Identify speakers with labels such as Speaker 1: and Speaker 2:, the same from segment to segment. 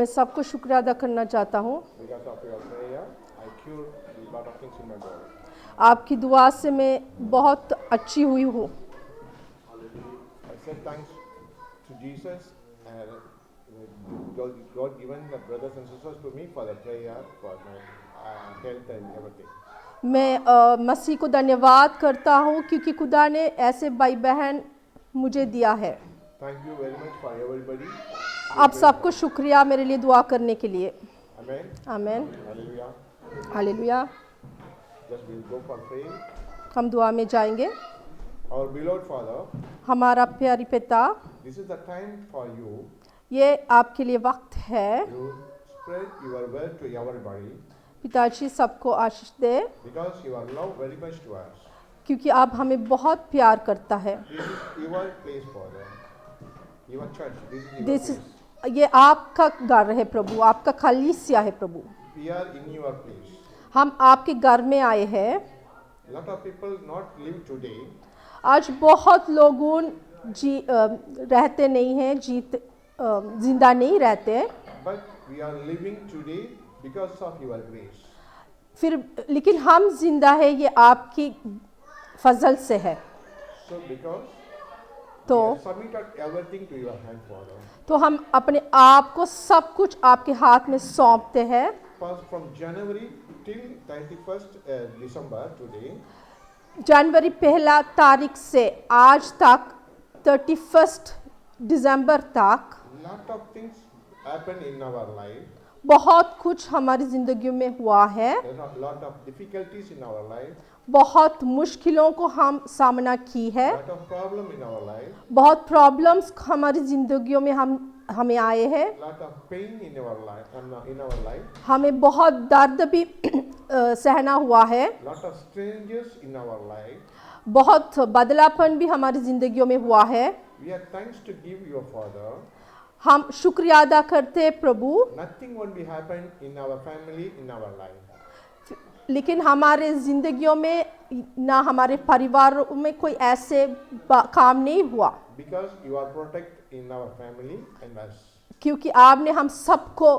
Speaker 1: मैं सबको शुक्रिया अदा करना चाहता हूँ।
Speaker 2: Because of your prayer, I cured a lot of things in my body.
Speaker 1: आपकी दुआ से मैं बहुत अच्छी हुई हूँ।
Speaker 2: I said thanks to Jesus and God given the brothers and sisters to me for the prayer, for my health and everything.
Speaker 1: मैं मसीह को धन्यवाद करता हूँ क्योंकि खुदा ने ऐसे भाई बहन मुझे दिया है।
Speaker 2: Thank you very much for everybody.
Speaker 1: आप सबको शुक्रिया मेरे लिए दुआ करने के लिए।
Speaker 2: Amen.
Speaker 1: आमीन।
Speaker 2: Hallelujah.
Speaker 1: Hallelujah.
Speaker 2: Just we'll go for prayer.
Speaker 1: हम दुआ में जाएंगे।
Speaker 2: Our beloved Father,
Speaker 1: हमारा प्यारी पिता,
Speaker 2: this is the time for you.
Speaker 1: ये आपके लिए वक्त है।
Speaker 2: You spread your word to everybody
Speaker 1: पिताजी सबको आशीष दे
Speaker 2: because you are love very much to us.
Speaker 1: क्योंकि आप हमें बहुत प्यार करता है।
Speaker 2: This is your place, Father. Your church. This is your
Speaker 1: this
Speaker 2: place.
Speaker 1: ये आपका घर है प्रभु, आपका कलीसिया है प्रभु।
Speaker 2: We are in your place.
Speaker 1: हम आपके घर में आए हैं।
Speaker 2: Lot of people not live today.
Speaker 1: आज बहुत लोगों रहते नहीं हैं, जिंदा नहीं रहते,
Speaker 2: But we are living today because of your grace.
Speaker 1: फिर लेकिन हम जिंदा है ये आपकी फजल से है।
Speaker 2: So because
Speaker 1: तो
Speaker 2: we have submitted everything to your hand, Father.
Speaker 1: तो हम अपने आप को सब कुछ आपके हाथ में सौंपते हैं।
Speaker 2: First from January till 31st December today,
Speaker 1: जनवरी 1 तारीख से आज तक 31 दिसंबर तक
Speaker 2: lot of things happen in our life.
Speaker 1: बहुत कुछ हमारी ज़िंदगी में हुआ है।
Speaker 2: There are a lot of difficulties in our life.
Speaker 1: बहुत मुश्किलों को हम सामना की है।
Speaker 2: Lot of problem in our life.
Speaker 1: बहुत प्रॉब्लम्स हमारी ज़िंदगियों में हमें आए हैं।
Speaker 2: Lot of pain in our life.
Speaker 1: हमें बहुत दर्द भी सहना हुआ है।
Speaker 2: Lot of strangers in our life.
Speaker 1: बहुत बदलापन भी हमारी ज़िंदगियों में हुआ है।
Speaker 2: We are thanks to give your Father.
Speaker 1: हम शुक्रिया अदा करते हैं प्रभु।
Speaker 2: Nothing won't be happen in our family, in our life.
Speaker 1: लेकिन हमारे ज़िंदगियों में ना हमारे परिवारों में कोई ऐसे काम नहीं हुआ।
Speaker 2: Because you are protect in our family and us.
Speaker 1: क्योंकि आपने हम सबको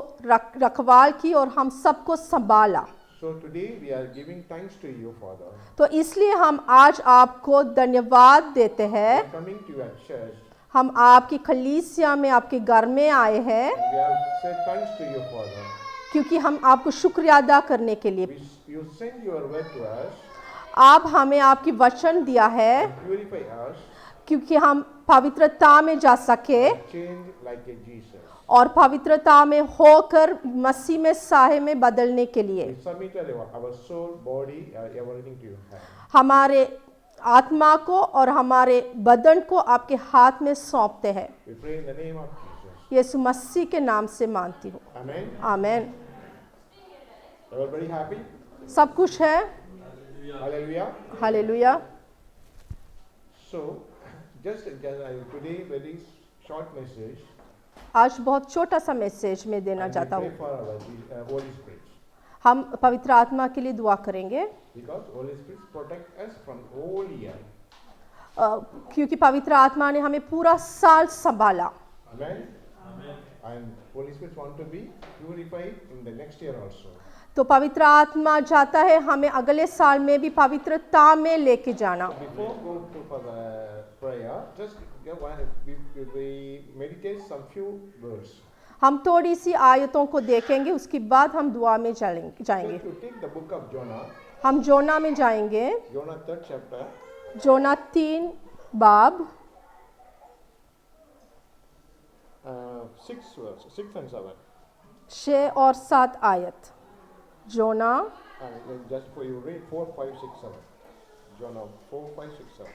Speaker 1: रखवाल की और हम सबको संभाला।
Speaker 2: So today we are giving thanks to you, Father.
Speaker 1: तो इसलिए हम आज आपको धन्यवाद देते
Speaker 2: We
Speaker 1: हैं।
Speaker 2: are coming to your church.
Speaker 1: हम आपकी कलीसिया में आपके घर में आए हैं
Speaker 2: We have said thanks to you, Father.
Speaker 1: क्योंकि हम आपको शुक्रिया अदा करने के लिए।
Speaker 2: You send your word to us.
Speaker 1: आप हमें आपकी वचन दिया है
Speaker 2: Purify us.
Speaker 1: क्योंकि हम पवित्रता में जा सके
Speaker 2: Change like a Jesus.
Speaker 1: और पवित्रता में होकर मसीह में साहे में बदलने के लिए
Speaker 2: We submit our soul, body, everything to your hand.
Speaker 1: हमारे आत्मा को और हमारे बदन को आपके हाथ में सौंपते हैं।
Speaker 2: We pray in the name of Jesus.
Speaker 1: यीशु मसीह के नाम से मानती हूँ।
Speaker 2: Amen.
Speaker 1: आमीन।
Speaker 2: Everybody happy?
Speaker 1: सब कुछ है।
Speaker 2: Hallelujah.
Speaker 1: Hallelujah.
Speaker 2: So, just today very short message.
Speaker 1: आज बहुत छोटा सा मैसेज मैं देना
Speaker 2: And we
Speaker 1: चाहता
Speaker 2: pray
Speaker 1: हूँ।
Speaker 2: for our Holy Spirit.
Speaker 1: हम पवित्र आत्मा के लिए दुआ करेंगे
Speaker 2: Because Holy Spirit protect us from whole year.
Speaker 1: क्योंकि पवित्र आत्मा ने हमें पूरा साल संभाला।
Speaker 2: Amen. And Holy Spirit want to be purified in the next year also.
Speaker 1: तो पवित्र आत्मा चाहता है हमें अगले साल में भी पवित्रता में लेके जाना।
Speaker 2: Before go to for the prayer, just we meditate some few verse.
Speaker 1: हम थोड़ी सी आयतों को देखेंगे, उसके बाद हम दुआ में जाएंगे।
Speaker 2: So to take the book of Jonah,
Speaker 1: हम जोना में जाएंगे।
Speaker 2: Jonah 3rd chapter,
Speaker 1: जोना 3 बाब
Speaker 2: 6 verse, 6 and 7.
Speaker 1: 6 और 7 आयत। जोना
Speaker 2: And then just for you read 4, 5, 6, 7. Jonah 4, 5, 6, 7.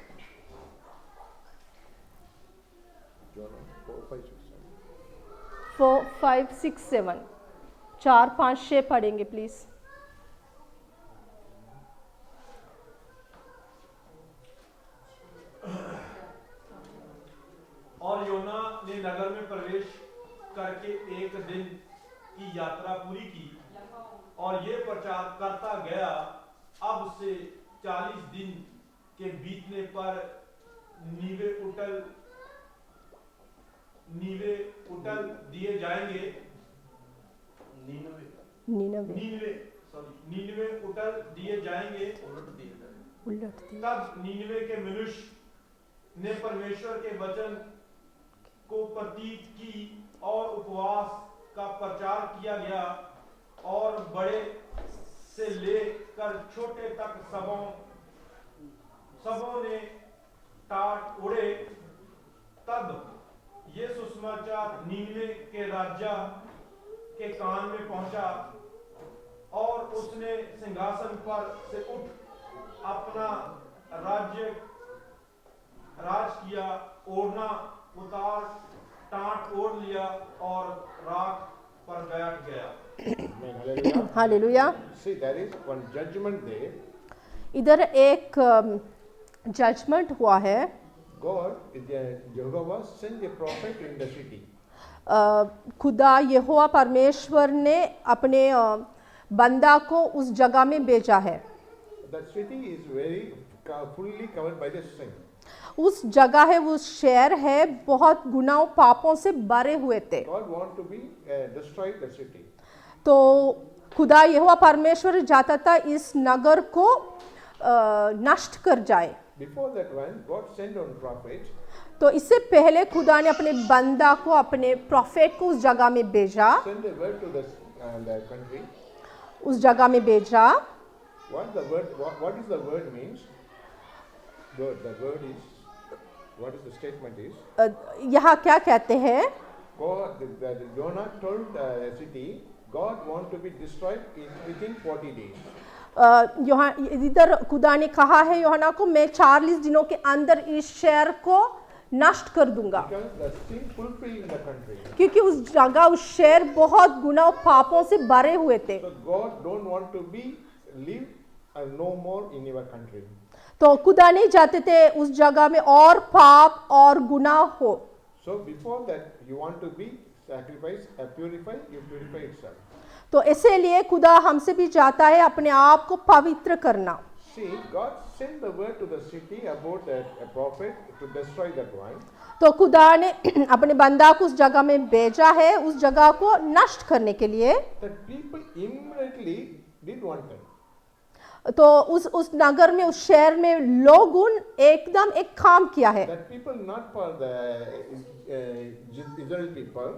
Speaker 2: Jonah 4, 5, 6, 7.
Speaker 1: 4, 5, 6, 7 4, 5, 6 पढ़ेंगे प्लीज।
Speaker 3: और योना ने नगर में प्रवेश करके एक दिन की यात्रा पूरी की और ये प्रचार करता गया, अब से 40 दिन के बीतने पर नीवे उटल दिए जाएंगे
Speaker 1: नीनवे
Speaker 3: नीनवे उतर दिए जाएंगे।
Speaker 1: उलट दी।
Speaker 3: तब नीनवे के मनुष्य ने परमेश्वर के वचन को प्रतीत की और उपवास का प्रचार किया गया और बड़े से लेकर छोटे तक सबों ने टाट उड़े। तब ये सुसमाचार नीनवे के राजा के कान में पहुंचा और उसने सिंहासन पर से उठ अपना राज किया, ओढ़ना उतार टाट ओढ़ लिया और राख पर बैठ गया।
Speaker 2: Amen. Hallelujah.
Speaker 1: Hallelujah.
Speaker 2: See, there is one judgment day.
Speaker 1: इधर एक जजमेंट हुआ है।
Speaker 2: God, Jehovah sent a prophet in the city.
Speaker 1: खुदा यहोवा परमेश्वर ने अपने बंदा को उस जगह में भेजा है।
Speaker 2: That city is very fully covered by the sin.
Speaker 1: उस जगह है, वो शहर है, बहुत गुनाहों पापों से भरे हुए थे।
Speaker 2: God want to be destroy the city.
Speaker 1: तो खुदा यहोवा परमेश्वर चाहता था इस नगर को नष्ट कर जाए।
Speaker 2: Before that one, God sent one prophet.
Speaker 1: तो इससे पहले खुदा ने अपने बंदा को, अपने प्रोफेट को उस जगह में भेजा,
Speaker 2: Send a word to the country.
Speaker 1: उस जगह में भेजा।
Speaker 2: What the word? What is the word means? Word. The word is. What is the statement is?
Speaker 1: यहाँ क्या कहते हैं?
Speaker 2: God, the Jonah told the city, God want to be destroyed within 40 days.
Speaker 1: यहाँ इधर खुदा ने कहा है यूहन्ना को, मैं 40 दिनों के अंदर इस शहर को नष्ट कर दूंगा।
Speaker 2: Because the sin fulfilled in the country.
Speaker 1: क्योंकि उस जगह, उस शहर बहुत गुनाह पापों से भरे हुए थे।
Speaker 2: So God don't want to be live no more in your country.
Speaker 1: तो खुदा नहीं चाहते थे उस जगह में और पाप और गुनाह हो।
Speaker 2: So before that, you want to be sacrifice, purify, you purify itself.
Speaker 1: तो इसीलिए खुदा हमसे भी चाहता है अपने आप को पवित्र करना।
Speaker 2: See, God sent the word to the city about a prophet to destroy that one.
Speaker 1: तो खुदा ने अपने बंदा को उस जगह में भेजा है, उस जगह को नष्ट करने के लिए।
Speaker 2: That people immediately did one thing.
Speaker 1: तो उस नगर में, उस शहर में लोगों एकदम एक काम किया है।
Speaker 2: That people not for the Israel people.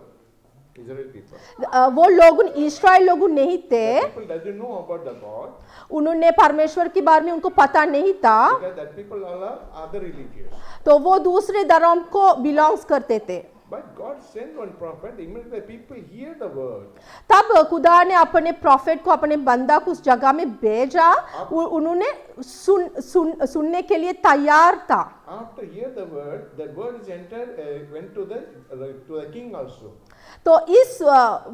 Speaker 1: वो लोग इस्राएल लोग नहीं थे।
Speaker 2: People doesn't know about the God.
Speaker 1: उन्होंने परमेश्वर के बारे में उनको पता नहीं था।
Speaker 2: Because that people are other religious.
Speaker 1: तो वो दूसरे धर्म को बिलोंग्स करते थे।
Speaker 2: But God sent one prophet. Immediately the people hear the word.
Speaker 1: तब खुदा ने अपने प्रोफेट को, अपने बंदा को उस जगह में भेजा। उन्होंने सुनने के लिए तैयार था।
Speaker 2: After hear the word is entered, went to the king also.
Speaker 1: तो इस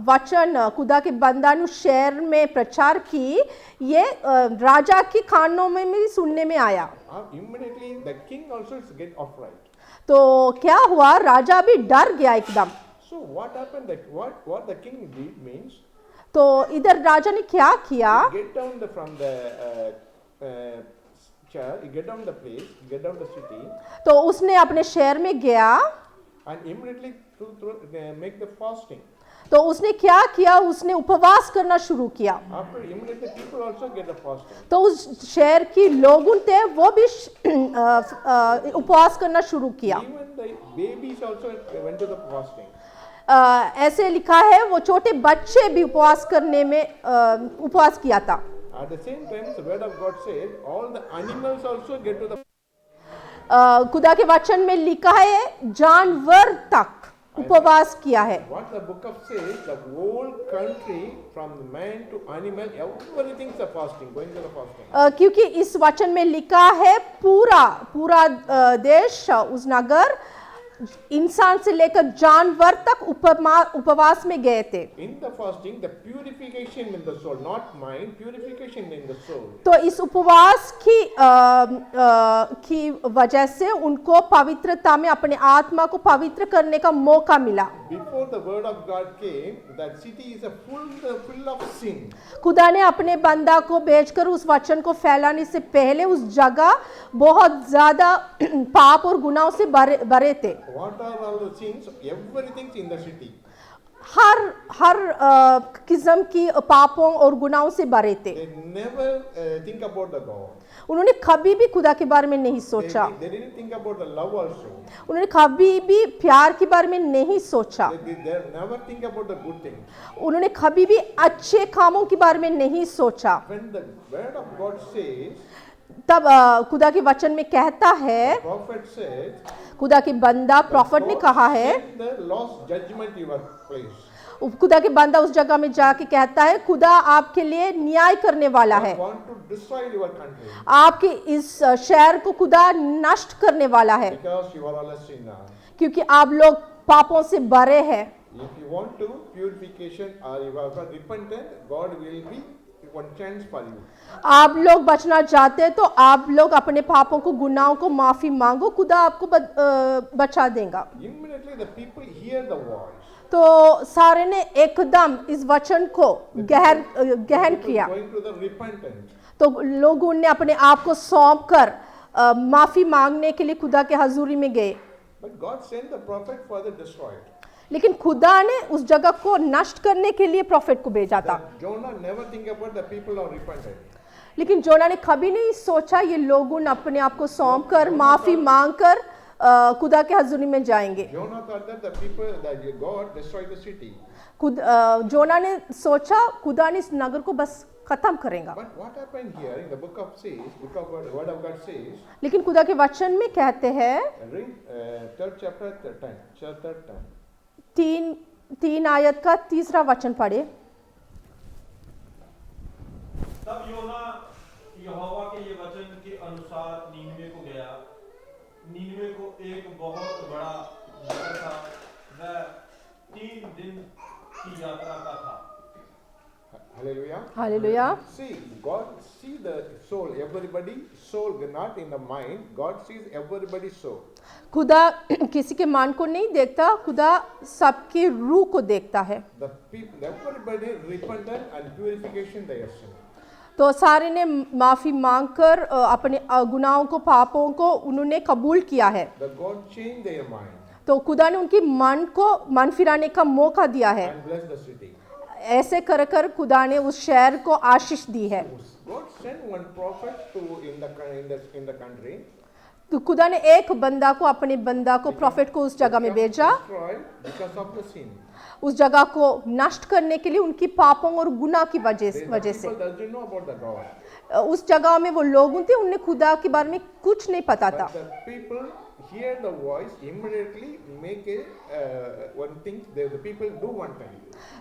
Speaker 1: वचन खुदा के बंदा ने शहर में प्रचार की, ये राजा के कानों में भी सुनने में आया।
Speaker 2: Immediately the king also get afraid.
Speaker 1: तो क्या हुआ, राजा भी डर गया एकदम।
Speaker 2: So what happened? That what the king did means.
Speaker 1: तो इधर राजा ने क्या किया?
Speaker 2: Get down from the chair. Get down the place. Get down the city.
Speaker 1: तो उसने अपने शहर में गया
Speaker 2: And immediately make the fasting.
Speaker 1: तो उसने क्या किया, उसने उपवास करना शुरू किया।
Speaker 2: After immediately people also get the fasting.
Speaker 1: तो उस शहर की लोगों थे वो भी उपवास करना शुरू किया।
Speaker 2: Even the babies also went to the fasting.
Speaker 1: ऐसे लिखा है वो छोटे बच्चे भी उपवास करने में उपवास किया था।
Speaker 2: At the same time, the word of God said, all the animals also get to the.
Speaker 1: खुदा के वचन में लिखा है जानवर तक उपवास किया है।
Speaker 2: What the book of says, the whole country from man to animal, everything's a fasting, going to the fasting.
Speaker 1: क्योंकि इस वचन में लिखा है पूरा देश, उस नगर, इंसान से लेकर जानवर तक उपवास में गए थे।
Speaker 2: In the fasting, the purification in the soul, not mind, purification in the soul.
Speaker 1: तो इस उपवास की वजह से उनको पवित्रता में अपने आत्मा को पवित्र करने का मौका मिला।
Speaker 2: Before the word of God came, that city is full of sin.
Speaker 1: खुदा ने अपने बंदा को भेजकर उस वचन को फैलाने से पहले उस जगह बहुत ज्यादा पाप और गुनाहों से भरे थे।
Speaker 2: What are all the sins? Everything's in the city.
Speaker 1: हर किस्म की पापों और गुनाहों से भरे थे।
Speaker 2: They never think about the God.
Speaker 1: उन्होंने कभी भी खुदा के बारे में नहीं सोचा,
Speaker 2: They didn't think about the love also.
Speaker 1: उन्होंने कभी भी प्यार के बारे में नहीं सोचा,
Speaker 2: They never think about the good things.
Speaker 1: उन्होंने कभी भी अच्छे कामों के बारे में नहीं सोचा।
Speaker 2: When the word of God says,
Speaker 1: तब खुदा के वचन में कहता है,
Speaker 2: prophet says,
Speaker 1: खुदा के बंदा प्रॉफिट ने कहा है,
Speaker 2: send the lost judgment your place.
Speaker 1: खुदा के बंदा उस जगह में जाके कहता है खुदा आपके लिए न्याय करने वाला है,
Speaker 2: God want to destroy your country
Speaker 1: आपके इस शहर को खुदा नष्ट करने वाला है,
Speaker 2: because you are all a sinner.
Speaker 1: क्योंकि आप लोग पापों से भरे हैं।
Speaker 2: If you want to purification or you are repentant, God will be one chance for you.
Speaker 1: आप लोग बचना चाहते हैं तो आप लोग अपने पापों को, गुनाहों को माफी मांगो, खुदा आपको बचा देगा।
Speaker 2: Immediately the people hear the voice.
Speaker 1: तो सारे ने एकदम इस वचन को गहन किया,
Speaker 2: Going to the repentance.
Speaker 1: तो लोगों ने अपने आप को सौंप कर माफी मांगने के लिए खुदा के हजूरी में गए।
Speaker 2: But God sent the prophet for the destroyed.
Speaker 1: लेकिन खुदा ने उस जगह को नष्ट करने के लिए प्रॉफिट को भेजा था।
Speaker 2: Jonah never think about the people are repentant.
Speaker 1: लेकिन जोना ने कभी नहीं सोचा ये लोगों अपने आप को सौंप कर माफी मांग कर खुदा के हजूरी में जाएंगे।
Speaker 2: Jonah thought that the people, that God destroyed the city.
Speaker 1: जोना ने सोचा खुदा ने इस नगर को बस खत्म करेगा।
Speaker 2: But what happened here in the book of word of God says,
Speaker 1: लेकिन खुदा के वचन में कहते हैं,
Speaker 2: read 3rd chapter 10.
Speaker 1: 3 आयत का 3रा वचन पढ़े।
Speaker 3: तब योना यहोवा के ये वचन के अनुसार नीनवे को गया। नीनवे को एक बहुत बड़ा नगर था, वह 3 दिन की यात्रा का था।
Speaker 2: Hallelujah.
Speaker 1: Hallelujah.
Speaker 2: See, God see the soul, everybody soul, not in the mind. God sees everybody's soul.
Speaker 1: खुदा किसी के मन को नहीं देखता, खुदा सबके रूह को देखता है।
Speaker 2: The people, everybody repentant and purification they are sinning.
Speaker 1: तो सारे ने माफी मांगकर अपने गुनाहों को, पापों को उन्होंने कबूल किया है।
Speaker 2: The God changed their mind
Speaker 1: तो खुदा ने उनकी मन फिराने का मौका दिया है।
Speaker 2: and blessed the city.
Speaker 1: ऐसे कर कर खुदा ने उस शहर को आशीष दी है।
Speaker 2: God sent one prophet to in the country.
Speaker 1: तो खुदा ने एक बंदा को, अपने बंदा को, प्रॉफिट को उस जगह में भेजा,
Speaker 2: Because of the sin.
Speaker 1: उस जगह को नष्ट करने के लिए, उनकी पापों और गुनाह की वजह से।
Speaker 2: People doesn't know about the God.
Speaker 1: उस जगह में वो लोग थे, उन्हें खुदा के बारे में कुछ नहीं पता था।
Speaker 2: But the people hear the voice, immediately make one thing. The people do one thing.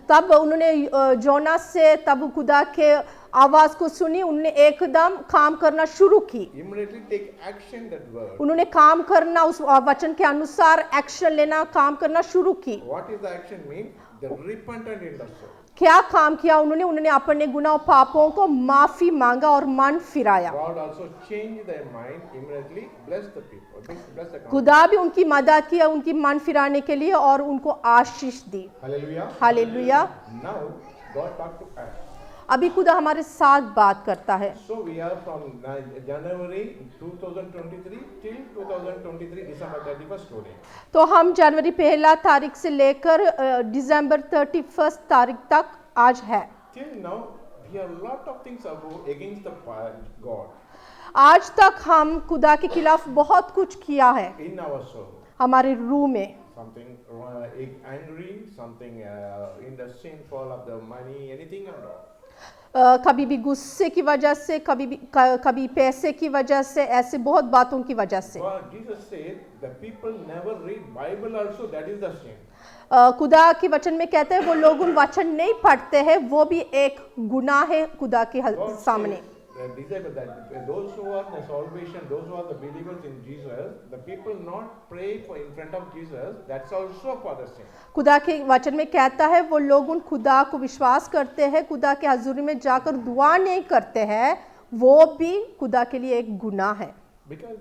Speaker 1: तब उन्होंने जोना से तब खुदा के आवाज को सुनी, उन्होंने एकदम काम करना शुरू की।
Speaker 2: Immediately take action that word.
Speaker 1: उन्होंने काम करना, उस वचन के अनुसार एक्शन लेना, काम करना शुरू की।
Speaker 2: What is the action mean? The repentant in the soul.
Speaker 1: क्या काम किया उन्होंने अपने गुनाह पापों को माफी मांगा और मन फिराया।
Speaker 2: God also changed their mind immediately, bless the people, bless the country.
Speaker 1: खुदा भी उनकी मदद किया उनकी मन फिराने के लिए और उनको आशीष दी।
Speaker 2: Hallelujah.
Speaker 1: Hallelujah.
Speaker 2: Now God talked to us.
Speaker 1: अभी खुदा हमारे साथ बात करता है।
Speaker 2: So we are from January 2023 till 2023 December 31st today.
Speaker 1: तो हम जनवरी 1 तारीख से लेकर दिसंबर 31 तारीख तक आज है।
Speaker 2: Till now we have lot of things against the God
Speaker 1: आज तक हम खुदा के खिलाफ बहुत कुछ किया है
Speaker 2: in our soul.
Speaker 1: हमारे रूह में।
Speaker 2: Something angry, something in the sinful of the money, anything and all.
Speaker 1: कभी भी गुस्से की वजह से, कभी पैसे की वजह से, ऐसे बहुत बातों की वजह से।
Speaker 2: God, Jesus said, the people never read Bible also, that is the sin.
Speaker 1: खुदा के वचन में कहते हैं वो लोग उन वचन नहीं पढ़ते हैं, वो भी एक गुनाह है खुदा के सामने।
Speaker 2: Those who are the salvation, those who are the believers in Jesus, the people not pray for in front of Jesus, that's also for the sin.
Speaker 1: खुदा के वचन में कहता है वो लोग उन खुदा को विश्वास करते हैं, खुदा के हजूरी में जाकर दुआ नहीं करते हैं, वो भी खुदा के लिए एक गुनाह है।
Speaker 2: Because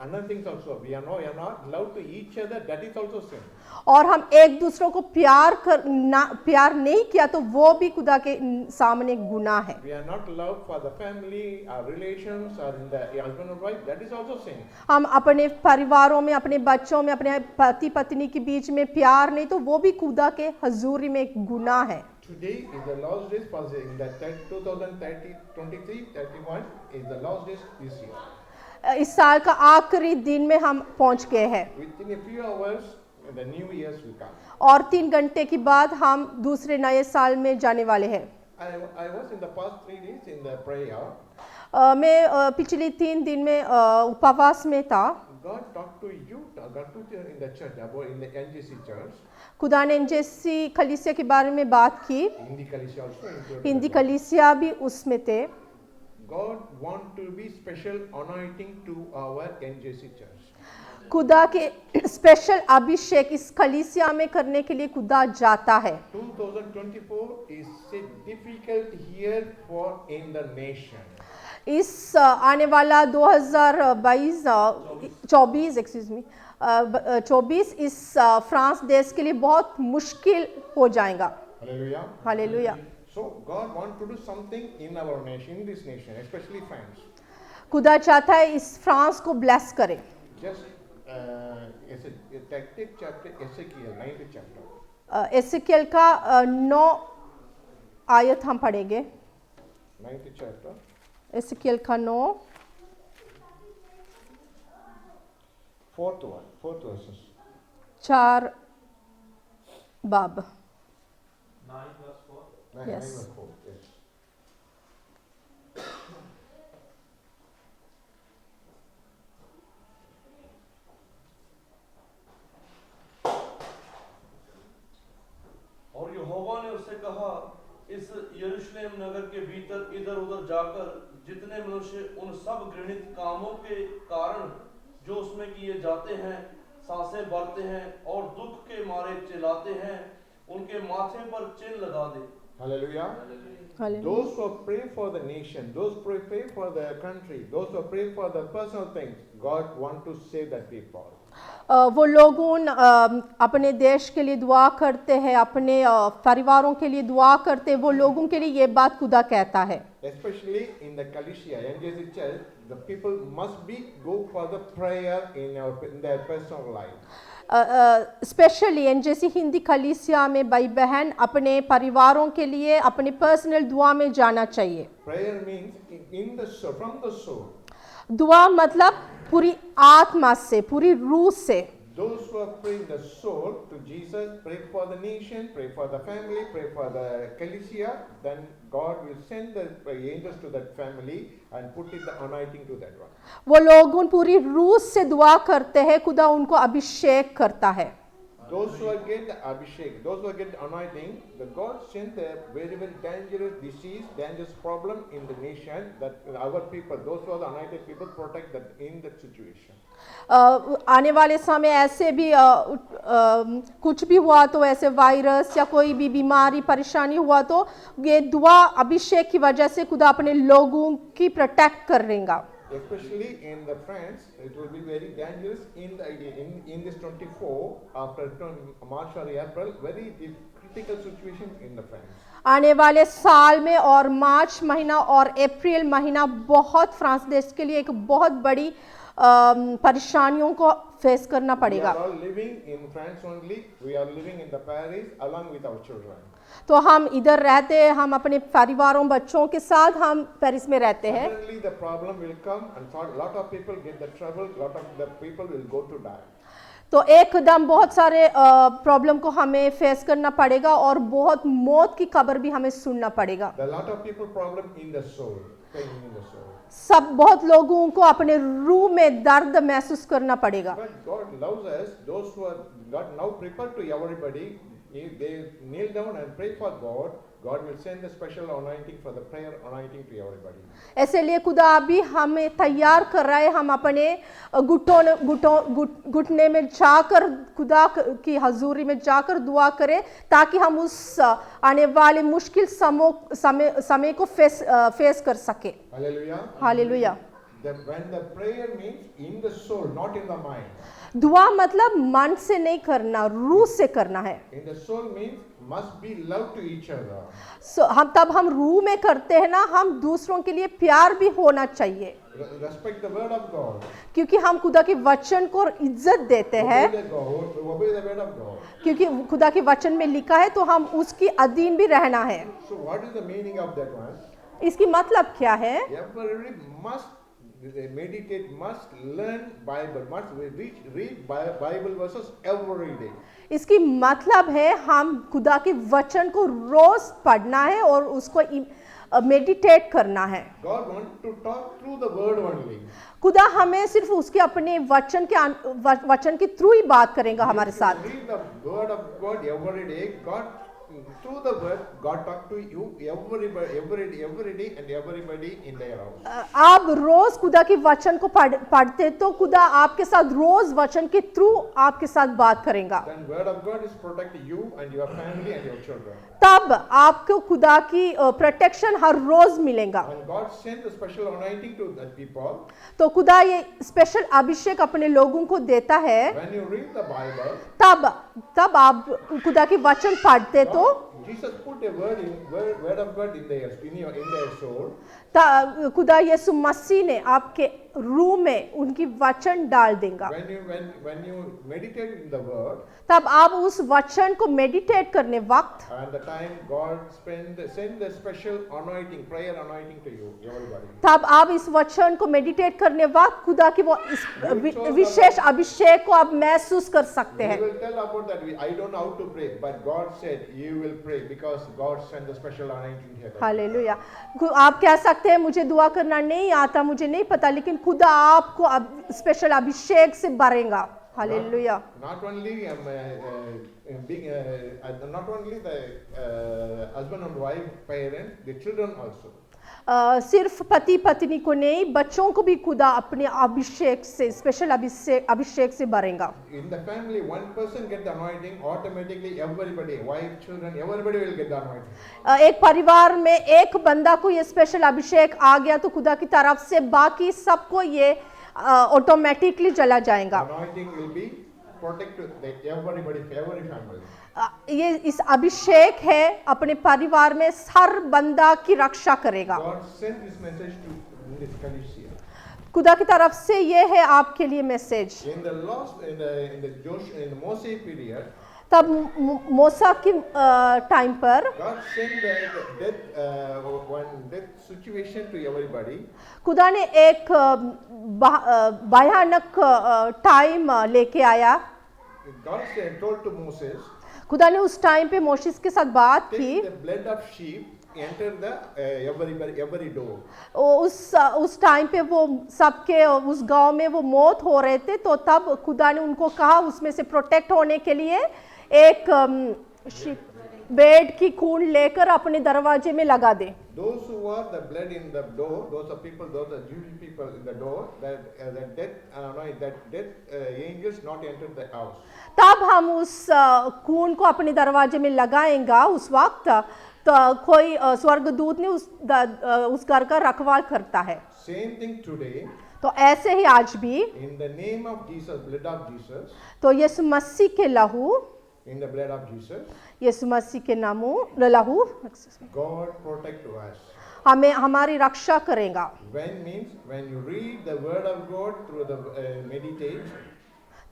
Speaker 2: another things also. We are not loved to each other. That is also sin.
Speaker 1: और हम एक दूसरों को प्यार नहीं किया तो वो भी खुदा के सामने गुनाह है.
Speaker 2: We are not loved for the family, our relations, or in the husband and wife. That is also sin.
Speaker 1: हम अपने परिवारों में, अपने बच्चों में, अपने पति पत्नी के बीच में प्यार नहीं तो वो भी खुदा के हजूरी में गुनाह है.
Speaker 2: Today is the last days for in the 2030, 23, 31 is the last days this year.
Speaker 1: इस साल का आखिरी दिन में हम पहुंच गए हैं.
Speaker 2: Within a few hours, the new years will come.
Speaker 1: और 3 घंटे के बाद हम दूसरे नए साल में जाने वाले हैं.
Speaker 2: I was in the past 3 days in the prayer.
Speaker 1: मैं पिछले 3 दिन में उपवास में था.
Speaker 2: God talked to you, God to you in the church, about in the NGC church.
Speaker 1: खुदा ने NGC कलीसिया के बारे में बात की.
Speaker 2: Hindi कलीसिया also included.
Speaker 1: हिंदी कलीसिया भी उसमें थे.
Speaker 2: God want to be special anointing to our NGC church.
Speaker 1: खुदा के स्पेशल अभिषेक इस कलीसिया में करने के लिए खुदा जाता है.
Speaker 2: 2024 is a difficult year for in the nation.
Speaker 1: इस आने वाला 2024 इस फ्रांस देश के लिए बहुत मुश्किल हो जाएगा.
Speaker 2: Hallelujah.
Speaker 1: Hallelujah.
Speaker 2: So God want to do something in our nation, in this nation, especially France.
Speaker 1: खुदा चाहता है इस फ्रांस को ब्लेस करे.
Speaker 2: Just tactic chapter Ezekiel 9th chapter.
Speaker 1: एसेकियल का 9 आयत हम पढ़ेंगे.
Speaker 2: 9th chapter.
Speaker 1: एसेकियल का 9
Speaker 2: 4th verses.
Speaker 1: 4 बाब.
Speaker 3: 9 verse 4.
Speaker 2: 9
Speaker 1: Yes.
Speaker 2: verse 4. Yes.
Speaker 4: और यहोवा ने उससे कहा, इस यरूशलेम नगर के भीतर इधर उधर जाकर जितने मनुष्य उन सब घृणित कामों के कारण जो उसमें किए जाते हैं सांसें भरते हैं और दुख के मारे चिल्लाते हैं, उनके माथे पर चिन्ह लगा दे.
Speaker 2: Hallelujah.
Speaker 1: Hallelujah.
Speaker 2: Those who pray for the nation, those who pray for the country, those who pray for the personal things, God want to save that people.
Speaker 1: वो लोग अपने देश के लिए दुआ करते हैं, अपने परिवारों के लिए दुआ करते हैं. वो लोगों के लिए ये बात खुदा कहता है.
Speaker 2: Especially in the Kalishiya, NGC church, the people must be go for the prayer in their personal life.
Speaker 1: Specially NGC Hindi कलीसिया में भाई बहन अपने परिवारों के लिए अपने पर्सनल दुआ में जाना चाहिए.
Speaker 2: Prayer means in the soul, from the soul.
Speaker 1: दुआ मतलब पूरी आत्मा से, पूरी रूह से.
Speaker 2: Those who are praying the soul to Jesus, pray for the nation, pray for the family, pray for the Kalishiya, then God will send the angels to that family and put it the anointing to that one.
Speaker 1: वो लोग उन पूरी रूह से दुआ करते हैं, खुदा उनको अभिषेक करता है.
Speaker 2: Those who are get the abhishek, those who are get the anointing, the God sent a very very dangerous disease, dangerous problem in the nation that our people, those who are the anointed people, protect that in that situation.
Speaker 1: आने वाले समय ऐसे भी कुछ भी हुआ तो ऐसे वायरस या कोई भी बीमारी परेशानी हुआ तो ये दुआ अभिषेक की वजह से खुदा अपने लोगों की प्रोटेक्ट करेगा.
Speaker 2: Especially in the France, it will be very dangerous in this 24 after March or April, very critical situation in the France.
Speaker 1: आने वाले साल में और मार्च महीना और अप्रैल महीना बहुत फ्रांस देश के लिए एक बहुत बड़ी परेशानियों को फेस करना पड़ेगा.
Speaker 2: We are all living in France only. We are living in the Paris along with our children.
Speaker 1: तो हम इधर रहते हैं, हम अपने परिवारों बच्चों के साथ हम पेरिस में रहते हैं.
Speaker 2: Suddenly the problem will come and lot of people get the trouble, lot of the people will go to die.
Speaker 1: तो एकदम बहुत सारे प्रॉब्लम को हमें फेस करना पड़ेगा और बहुत मौत की खबर भी हमें सुनना पड़ेगा.
Speaker 2: The lot of people problem in the soul, pain in the soul.
Speaker 1: सब बहुत लोगों को अपने रूह में दर्द महसूस करना पड़ेगा.
Speaker 2: But God loves us. Those who are God now prepared to everybody, if they kneel down and pray for God, God will send the special anointing for the prayer anointing to everybody.
Speaker 1: ऐसे लिए खुदा अभी हमें तैयार कर रहा है. हम अपने घुटने में जाकर खुदा की हजूरी में जाकर दुआ करें ताकि हम उस आने वाले मुश्किल समय को फेस कर सके.
Speaker 2: Hallelujah.
Speaker 1: Hallelujah.
Speaker 2: that when the prayer means in the soul, not in the mind.
Speaker 1: दुआ मतलब मन से नहीं करना, रूह से करना है।
Speaker 2: In the soul means must be love to each other.
Speaker 1: हम रूह में करते हैं ना, हम दूसरों के लिए प्यार भी होना चाहिए,
Speaker 2: Respect the word of God.
Speaker 1: क्योंकि हम खुदा के वचन को इज्जत देते हैं,
Speaker 2: Obey the word of God.
Speaker 1: क्योंकि खुदा के वचन में लिखा है तो हम उसकी अधीन भी रहना है।
Speaker 2: So what is the meaning of that one?
Speaker 1: इसकी मतलब क्या है?
Speaker 2: Everybody must meditate, must learn Bible, must read Bible verses every day.
Speaker 1: इसकी मतलब है हम खुदा के वचन को रोज पढ़ना है और उसको मेडिटेट करना है।
Speaker 2: God wants to talk through the word only.
Speaker 1: खुदा हमें सिर्फ उसके अपने वचन के थ्रू ही बात करेगा हमारे साथ।
Speaker 2: Read the word of God every day. God through the word God talk to you every day and everybody in their house.
Speaker 1: आप रोज खुदा के वचन को पढ़ते तो खुदा आपके साथ रोज वचन के थ्रू आपके साथ बात करेगा।
Speaker 2: Then word of God is protect you and your family and your children.
Speaker 1: तब आपको खुदा की प्रोटेक्शन हर रोज मिलेगा।
Speaker 2: When God sent a special anointing to the people,
Speaker 1: तो खुदा ये स्पेशल अभिषेक अपने लोगों को देता है।
Speaker 2: when you read the Bible,
Speaker 1: तब आप खुदा के वचन पढ़ते तो
Speaker 2: Jesus put a word of God in their soul.
Speaker 1: खुदा यीशु मसीह ने आपके रूह में उनकी वचन डाल देगा।
Speaker 2: When you meditate in the word,
Speaker 1: तब आप उस वचन को मेडिटेट करने वक्त
Speaker 2: and the time God send the special anointing, prayer anointing to you, everybody.
Speaker 1: तब आप इस वचन को मेडिटेट करने वक्त खुदा की वो इस विशेष अभिषेक को आप महसूस कर सकते
Speaker 2: You
Speaker 1: हैं।
Speaker 2: will tell about that. I don't know how to pray, but God said you will pray because God sent the special anointing here.
Speaker 1: Hallelujah. आप कह सकते हैं मुझे दुआ करना नहीं आता, मुझे नहीं पता, लेकिन खुदा आपको स्पेशल अभिषेक से भरेगा। Hallelujah.
Speaker 2: Not only not only the husband and wife, parents, the children also.
Speaker 1: सिर्फ पति पत्नी को नहीं, बच्चों को भी खुदा अपने अभिषेक से स्पेशल अभिषेक से भरेगा।
Speaker 2: In the family, one person get the anointing, automatically everybody, wife, children, everybody will get the anointing.
Speaker 1: एक परिवार में एक बंदा को ये स्पेशल अभिषेक आ गया तो खुदा की तरफ से बाकी सबको ये ऑटोमेटिकली चला जाएगा।
Speaker 2: Anointing will be protect everybody, every family.
Speaker 1: ये इस अभिषेक है अपने परिवार में हर बंदा की रक्षा करेगा।
Speaker 2: God sent this message to this Galatia.
Speaker 1: खुदा की तरफ से ये है आपके लिए message.
Speaker 2: In the Moshe period,
Speaker 1: तब मूसा की टाइम पर
Speaker 2: God sent the death situation to everybody.
Speaker 1: खुदा ने एक भयानक टाइम लेके आया।
Speaker 2: God told to Moses,
Speaker 1: खुदा ने उस टाइम पे मोसेस के साथ बात की।
Speaker 2: take the blood of sheep, enter the every door.
Speaker 1: उस टाइम पे वो सबके उस गांव में वो मौत हो रहे थे, तो तब खुदा ने उनको कहा उसमें से प्रोटेक्ट होने के लिए एक बेड की खून लेकर अपने दरवाजे में लगा दे।
Speaker 2: Those who are the blood in the door, those are people, those are Jewish people in the door, that death angels not enter the house.
Speaker 1: तब हम उस खून को अपने दरवाजे में लगाएंगा उस वक्त, तो कोई स्वर्गदूत ने उस घर का रखवाल करता है।
Speaker 2: Same thing today.
Speaker 1: तो ऐसे ही आज भी
Speaker 2: In the name of Jesus, blood of Jesus,
Speaker 1: तो यीशु मसीह के लहू,
Speaker 2: in the blood of Jesus,
Speaker 1: यीशु मसीह के लहू
Speaker 2: God protect us.
Speaker 1: हमें हमारी रक्षा करेगा।
Speaker 2: When you read the word of God through the meditate,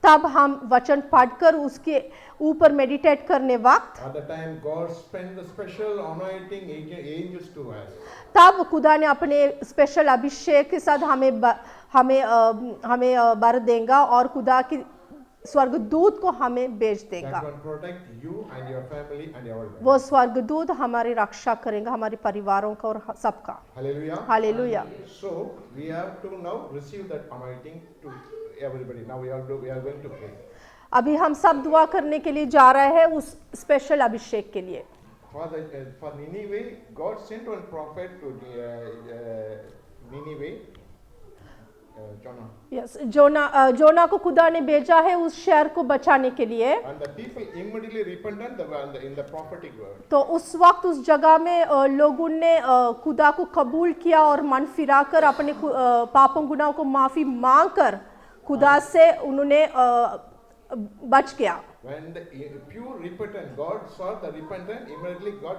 Speaker 1: तब हम वचन पढ़कर उसके ऊपर मेडिटेट करने वक्त
Speaker 2: at the time God spend the special anointing angels to us.
Speaker 1: तब खुदा ने अपने स्पेशल अभिषेक के साथ हमें भर देगा और खुदा की स्वर्गदूत को हमें भेज देगा।
Speaker 2: That one protect you and your family and your family.
Speaker 1: वो स्वर्गदूत हमारी रक्षा करेगा, हमारे परिवारों का और सबका।
Speaker 2: Hallelujah.
Speaker 1: Hallelujah.
Speaker 2: So we have to now receive that anointing to everybody. Now we are going to pray.
Speaker 1: अभी हम सब दुआ करने के लिए जा रहे हैं उस स्पेशल अभिषेक के लिए।
Speaker 2: For Nineveh, God sent one prophet to Nineveh. Jonah.
Speaker 1: Yes, Jonah को खुदा ने भेजा है उस शहर को बचाने के लिए।
Speaker 2: And the people immediately repented in the prophetic word.
Speaker 1: तो उस वक्त उस जगह में लोगों ने खुदा को कबूल किया और मन फिराकर अपने पापों गुनाहों को माफ़ी मांगकर खुदा से उन्होंने बच गया।
Speaker 2: When the pure repentant, God saw the repentant, immediately God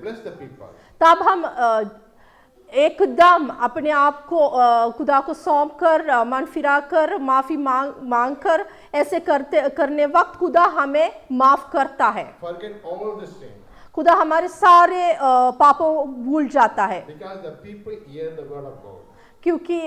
Speaker 2: blessed the people.
Speaker 1: तब हम एकदम अपने आप को खुदा को सौंप कर मन फिरा कर माफ़ी मांग कर ऐसे करने वक्त खुदा हमें माफ़ करता है।
Speaker 2: Forget all the sin.
Speaker 1: खुदा हमारे सारे पापों भूल जाता है,
Speaker 2: Because the people hear the word of God.
Speaker 1: क्योंकि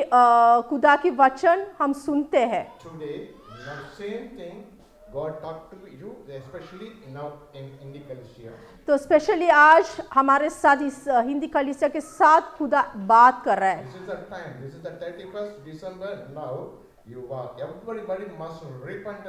Speaker 1: खुदा की वचन हम सुनते हैं।
Speaker 2: Today, the same thing God talked to you, especially now in the Ecclesia.
Speaker 1: तो स्पेशली आज हमारे साथ इस हिंदी कलीसिया के साथ खुदा बात कर रहा है।
Speaker 2: This is the time. This is the 31st December. Now, everybody must repent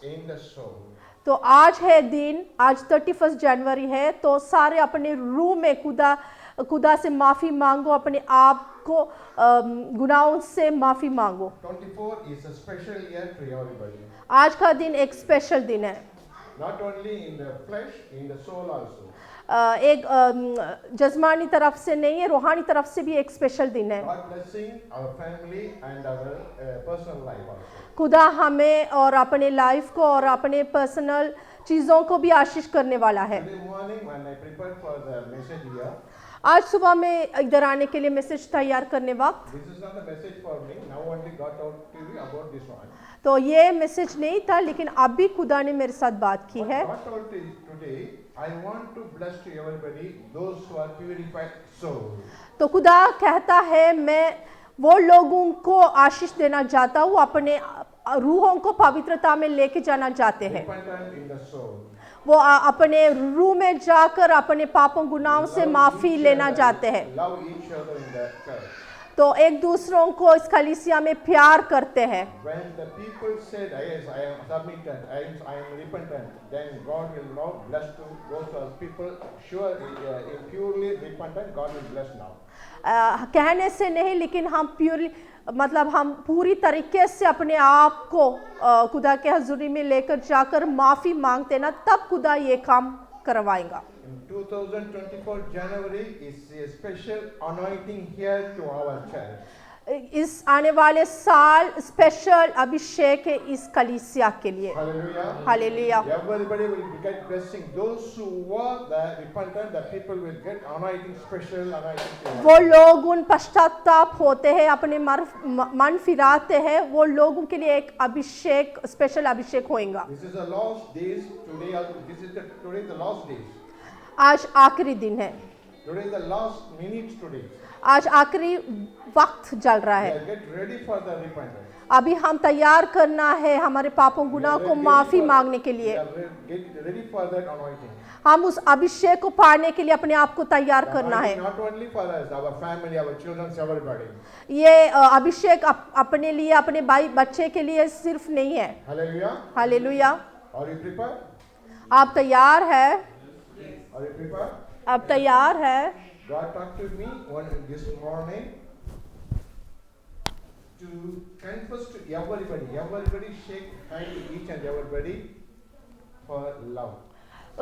Speaker 2: in the soul.
Speaker 1: तो आज है दिन, आज 31 जनवरी है, तो सारे अपने रूह में खुदा से माफ़ी मांगो, अपने आप को गुनाहों से माफ़ी मांगो।
Speaker 2: 24 is a special year to everybody.
Speaker 1: आज का दिन एक स्पेशल दिन है,
Speaker 2: Not only in the flesh, in the soul also.
Speaker 1: एक जज्मानी तरफ से नहीं है, रूहानी तरफ से भी एक स्पेशल दिन है।
Speaker 2: God blessing our family and our personal life also.
Speaker 1: खुदा हमें और अपने लाइफ को और अपने पर्सनल चीज़ों को भी आशीष करने वाला है।
Speaker 2: Today morning when I prepared for the message here,
Speaker 1: आज सुबह में इधर आने के लिए मैसेज तैयार करने वक्त,
Speaker 2: this is not a message for me. Now only got out to you about this one.
Speaker 1: तो ये मैसेज नहीं था, लेकिन अभी खुदा ने मेरे साथ बात की है।
Speaker 2: What told is today, I want to bless to everybody those who are purified soul.
Speaker 1: तो खुदा कहता है मैं वो लोगों को आशीष देना चाहता हूँ, अपने रूहों को पवित्रता में लेके जाना चाहते हैं।
Speaker 2: Repentant in the soul.
Speaker 1: वो अपने रूह में जाकर अपने पापों गुनाहों से माफ़ी लेना चाहते हैं।
Speaker 2: Love each other in the church.
Speaker 1: तो एक दूसरों को इस कलीसिया में प्यार करते हैं।
Speaker 2: When the people said, yes, I am submitted, I am repentant, then God will now bless to those people. Sure, purely repentant, God will bless now.
Speaker 1: कहने से नहीं, लेकिन हम प्योरली मतलब हम पूरी तरीके से अपने आप को खुदा के हजूरी में लेकर जाकर माफ़ी मांगते ना, तब खुदा ये काम करवाएगा।
Speaker 2: In 2024 January is a special anointing here to our church.
Speaker 1: इस आने वाले साल स्पेशल अभिषेक है इस कलीसिया के लिए।
Speaker 2: Hallelujah.
Speaker 1: Hallelujah.
Speaker 2: Everybody will get blessing. Those who were the repentant, the people will get anointing, special anointing.
Speaker 1: वो लोग उन पश्चाताप होते हैं, अपने मन फिराते हैं, वो लोगों के लिए एक अभिषेक, स्पेशल अभिषेक होएगा।
Speaker 2: This is the last days today. This is today the last days.
Speaker 1: आज आखिरी दिन है,
Speaker 2: Today is the last minutes today.
Speaker 1: आज आखिरी वक्त चल रहा है।
Speaker 2: Get ready for the repentance.
Speaker 1: अभी हम तैयार करना है हमारे पापों गुनाहों को माफ़ी मांगने के लिए।
Speaker 2: Get ready for that anointing.
Speaker 1: हम उस अभिषेक को पाने के लिए अपने आप को तैयार करना है।
Speaker 2: Not only for us, our family, our children, everybody.
Speaker 1: ये अभिषेक अपने लिए, अपने भाई बच्चे के लिए सिर्फ नहीं है।
Speaker 2: Hallelujah.
Speaker 1: Hallelujah.
Speaker 2: Are you prepared?
Speaker 1: आप तैयार है?
Speaker 2: Are you prepared?
Speaker 1: आप तैयार है?
Speaker 2: God talked to me this morning to confess to everybody. Everybody shake hand to each and everybody for love.